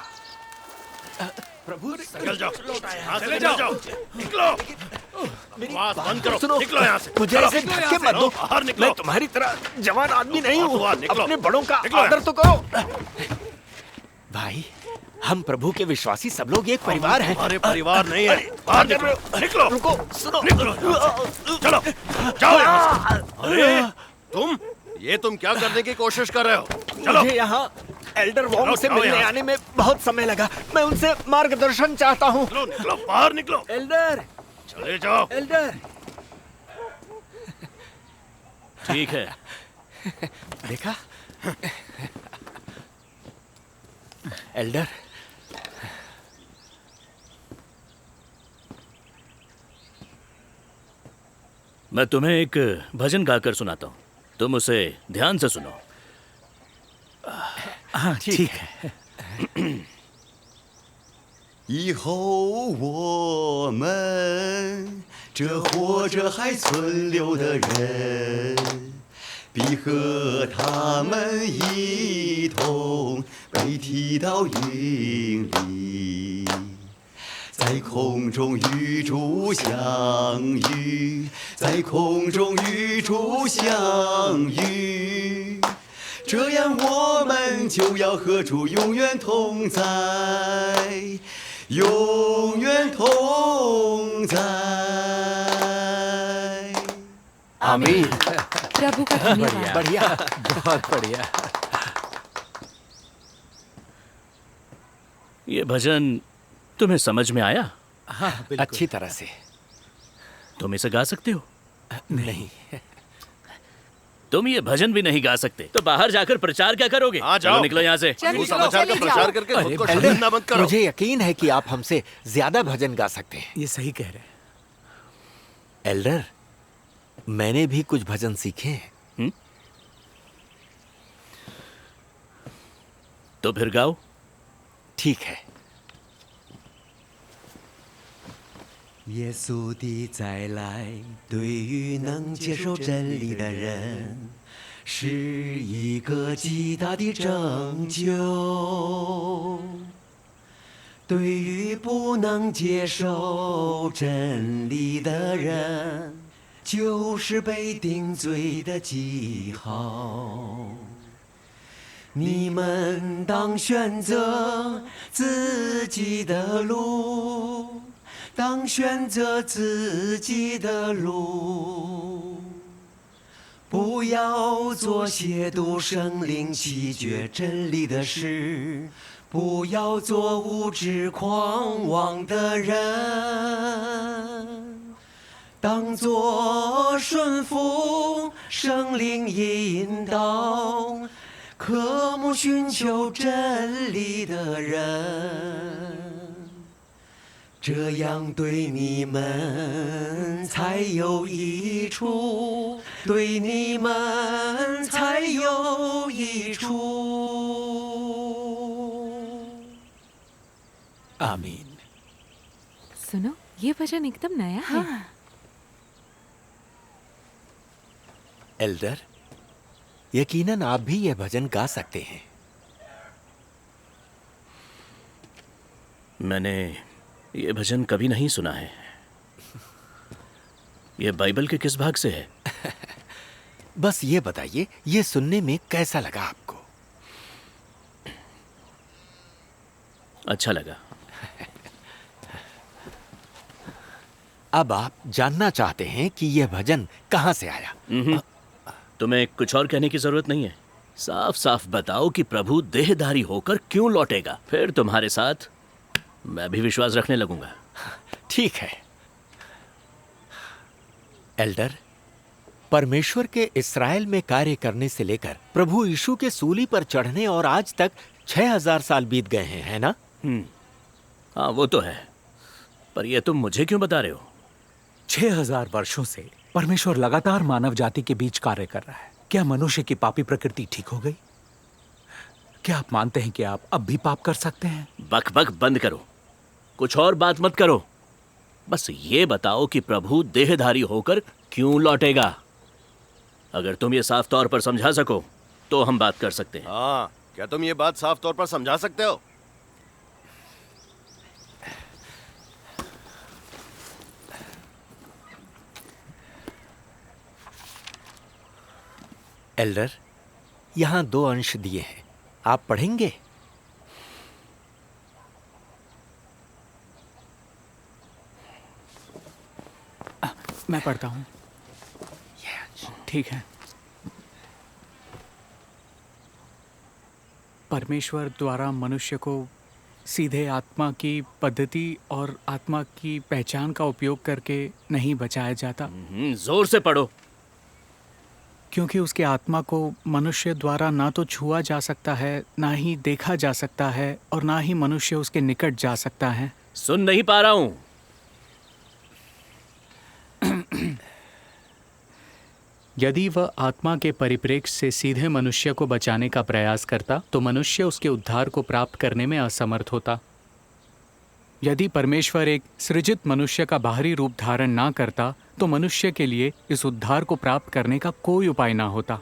प्रभु निकल जाओ, यहाँ से निकल जाओ, निकलो, आवाज बंद करो, सुनो, निकलो यहाँ से, मुझे ऐसे धक्के मत दो, बाहर निकलो। मैं तुम्हारी तरह जवान आदमी नहीं हूँ, निकलो, अपने बड़ों का आदर तो करो। भाई, हम प्रभु के विश्वासी सब लोग एक परिवार हैं। हमारे परिवार नहीं है, बाहर निकलो, निकलो, रुको, सुनो, निकलो, चलो, जाओ यहाँ से। अरे तुम क्या करने की कोशिश कर रहे हो? चलो। मुझे यहाँ एल्डर वोंग से मिलने आने में बहुत समय लगा। मैं उनसे मार्गदर्शन चाहता हूँ। निकलो, निकलो, बाहर निकलो। एल्डर, चले जाओ। एल्डर। ठीक है। देखा? एल्डर, मैं तुम्हें एक भजन गाकर सुनाता हूँ, तुम उसे ध्यान से सुनो। हाँ, ठीक है। 以后我们这活着还存留的人，必和他们一同被提到云里，在空中与主相遇，在空中与主相遇。 这样我们就要和主永远同在，永远同在。आमीन। प्रभु का धन्यवाद। बढ़िया, बहुत बढ़िया। ये भजन तुम्हें समझ में आया? हाँ, अच्छी तरह से। तुम इसे गा सकते हो? नहीं। तुम ये भजन भी नहीं गा सकते तो बाहर जाकर प्रचार क्या करोगे? जाओ, निकलो यहाँ से। समाचार का प्रचार करके खुद को शर्मिंदा मत करो। मुझे यकीन है कि आप हमसे ज्यादा भजन गा सकते हैं। ये सही कह रहे हैं। एल्डर, मैंने भी कुछ भजन सीखे हैं। तो फिर गाओ। ठीक है। 耶稣的再来，对于能接受真理的人，是一个极大的拯救；对于不能接受真理的人，就是被定罪的记号。你们当选择自己的路。 当选择自己的路，不要做亵渎圣灵、弃绝真理的事，不要做无知狂妄的人，当作顺服圣灵引导，渴慕寻求真理的人，这样对你们才有益处，对你们才有益处。आमीन। सुनो, ये भजन एकदम नया है। एल्डर, यकीनन आप भी यह भजन गा सकते हैं। मैंने ये भजन कभी नहीं सुना है। ये बाइबल के किस भाग से है? बस ये बताइए, ये सुनने में कैसा लगा आपको? अच्छा लगा। अब आप जानना चाहते हैं कि यह भजन कहां से आया? तुम्हें कुछ और कहने की जरूरत नहीं है। साफ साफ बताओ कि प्रभु देहधारी होकर क्यों लौटेगा, फिर तुम्हारे साथ मैं भी विश्वास रखने लगूंगा। ठीक है एल्डर, परमेश्वर के इस्राएल में कार्य करने से लेकर प्रभु यीशु के सूली पर चढ़ने और आज तक 6000 साल बीत गए हैं, है ना? हाँ, वो तो है, पर ये तुम मुझे क्यों बता रहे हो? 6000 वर्षों से परमेश्वर लगातार मानव जाति के बीच कार्य कर रहा है। क्या मनुष्य की पापी प्रकृति ठीक हो गई? क्या आप मानते हैं कि आप अब भी पाप कर सकते हैं? बक बक बंद करो, कुछ और बात मत करो। बस ये बताओ कि प्रभु देहधारी होकर क्यों लौटेगा। अगर तुम ये साफ तौर पर समझा सको तो हम बात कर सकते हैं। हाँ, क्या तुम ये बात साफ तौर पर समझा सकते हो? एल्डर, यहां 2 अंश दिए हैं, आप पढ़ेंगे? मैं पढ़ता हूं। ठीक है। परमेश्वर द्वारा मनुष्य को सीधे आत्मा की पद्धति और आत्मा की पहचान का उपयोग करके नहीं बचाया जाता। जोर से पढ़ो। क्योंकि उसके आत्मा को मनुष्य द्वारा ना तो छुआ जा सकता है, ना ही देखा जा सकता है, और ना ही मनुष्य उसके निकट जा सकता है। सुन नहीं पा रहा हूं। यदि वह आत्मा के परिप्रेक्ष्य से सीधे मनुष्य को बचाने का प्रयास करता तो मनुष्य उसके उद्धार को प्राप्त करने में असमर्थ होता। यदि परमेश्वर एक सृजित मनुष्य का बाहरी रूप धारण ना करता तो मनुष्य के लिए इस उद्धार को प्राप्त करने का कोई उपाय ना होता,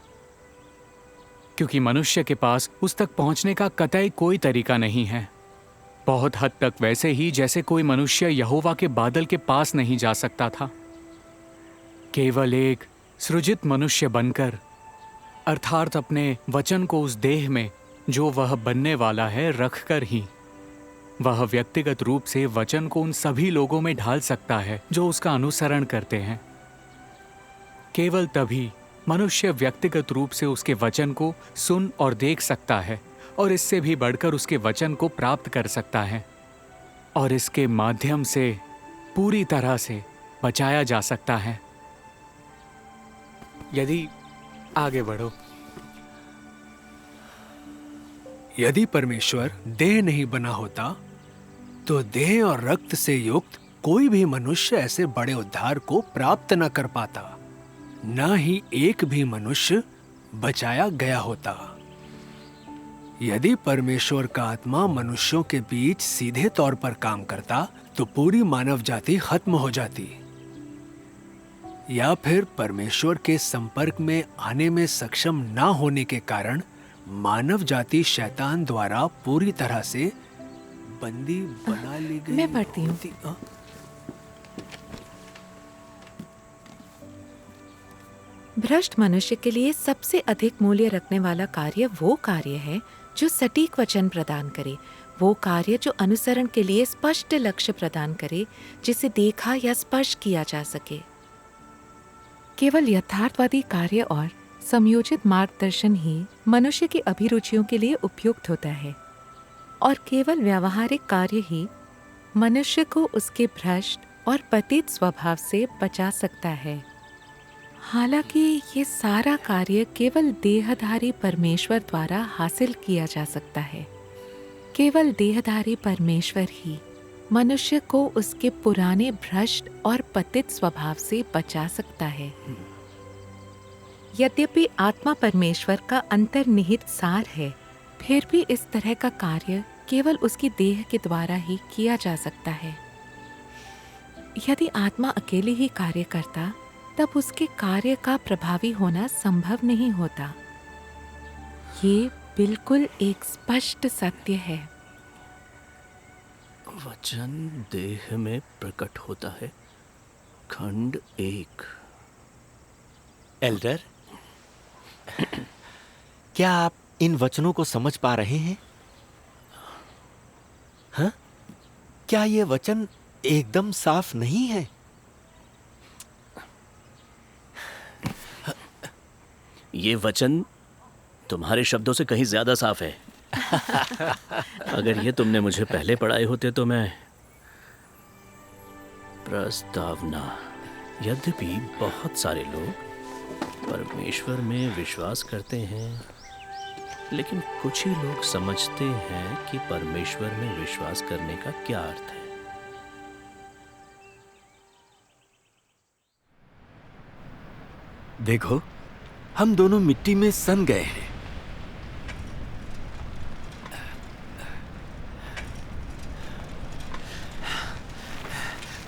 क्योंकि मनुष्य के पास उस तक पहुंचने का कतई कोई तरीका नहीं है। बहुत हद तक वैसे ही जैसे कोई मनुष्य यहोवा के बादल के पास नहीं जा सकता था। केवल एक सृजित मनुष्य बनकर, अर्थात अपने वचन को उस देह में जो वह बनने वाला है रखकर ही वह व्यक्तिगत रूप से वचन को उन सभी लोगों में ढाल सकता है जो उसका अनुसरण करते हैं। केवल तभी मनुष्य व्यक्तिगत रूप से उसके वचन को सुन और देख सकता है, और इससे भी बढ़कर उसके वचन को प्राप्त कर सकता है, और इसके माध्यम से पूरी तरह से बचाया जा सकता है। यदि आगे बढ़ो। यदि परमेश्वर देह नहीं बना होता तो देह और रक्त से युक्त कोई भी मनुष्य ऐसे बड़े उद्धार को प्राप्त न कर पाता, न ही एक भी मनुष्य बचाया गया होता। यदि परमेश्वर का आत्मा मनुष्यों के बीच सीधे तौर पर काम करता तो पूरी मानव जाति खत्म हो जाती, या फिर परमेश्वर के संपर्क में आने में सक्षम ना होने के कारण मानव जाति शैतान द्वारा पूरी तरह से बंदी बना ली गई। मैं पढ़ती हूँ। भ्रष्ट मनुष्य के लिए सबसे अधिक मूल्य रखने वाला कार्य वो कार्य है जो सटीक वचन प्रदान करे, वो कार्य जो अनुसरण के लिए स्पष्ट लक्ष्य प्रदान करे, जिसे देखा या स्पर्श किया जा सके। केवल यथार्थवादी कार्य और समयोजित मार्गदर्शन ही मनुष्य की अभिरुचियों के लिए उपयुक्त होता है, और केवल व्यावहारिक कार्य ही मनुष्य को उसके भ्रष्ट और पतित स्वभाव से बचा सकता है। हालांकि ये सारा कार्य केवल देहधारी परमेश्वर द्वारा हासिल किया जा सकता है। केवल देहधारी परमेश्वर ही मनुष्य को उसके पुराने भ्रष्ट और पतित स्वभाव से बचा सकता है। यद्यपि आत्मा परमेश्वर का अंतर्निहित सार है, फिर भी इस तरह का कार्य केवल उसकी देह के द्वारा ही किया जा सकता है। यदि आत्मा अकेले ही कार्य करता, तब उसके कार्य का प्रभावी होना संभव नहीं होता। ये बिल्कुल एक स्पष्ट सत्य है। वचन देह में प्रकट होता है, खंड 1। एल्डर, क्या आप इन वचनों को समझ पा रहे हैं? हाँ? क्या ये वचन एकदम साफ नहीं है? ये वचन तुम्हारे शब्दों से कहीं ज्यादा साफ है। अगर ये तुमने मुझे पहले पढ़ाए होते तो मैं प्रस्तावना। यद्यपि बहुत सारे लोग परमेश्वर में विश्वास करते हैं, लेकिन कुछ ही लोग समझते हैं कि परमेश्वर में विश्वास करने का क्या अर्थ है। देखो, हम दोनों मिट्टी में सन गए हैं।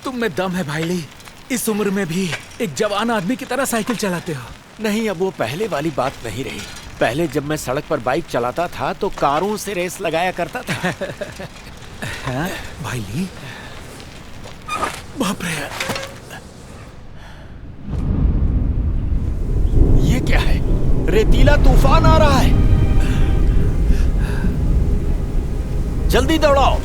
तुम में दम है भाई ली। इस उम्र में भी एक जवान आदमी की तरह साइकिल चलाते हो। नहीं, अब वो पहले वाली बात नहीं रही। पहले जब मैं सड़क पर बाइक चलाता था तो कारों से रेस लगाया करता था। हाँ? भाई ली, बाप रे, ये क्या है? रेतीला तूफान आ रहा है। जल्दी दौड़ाओ।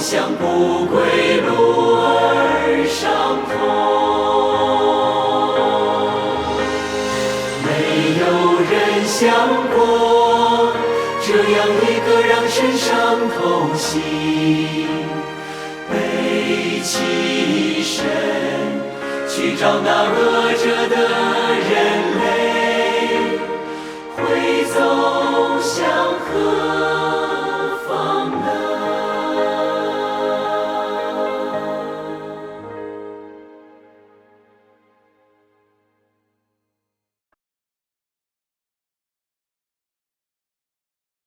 向让身伤痛心，背起身去找那饿着的人类，汇总向河。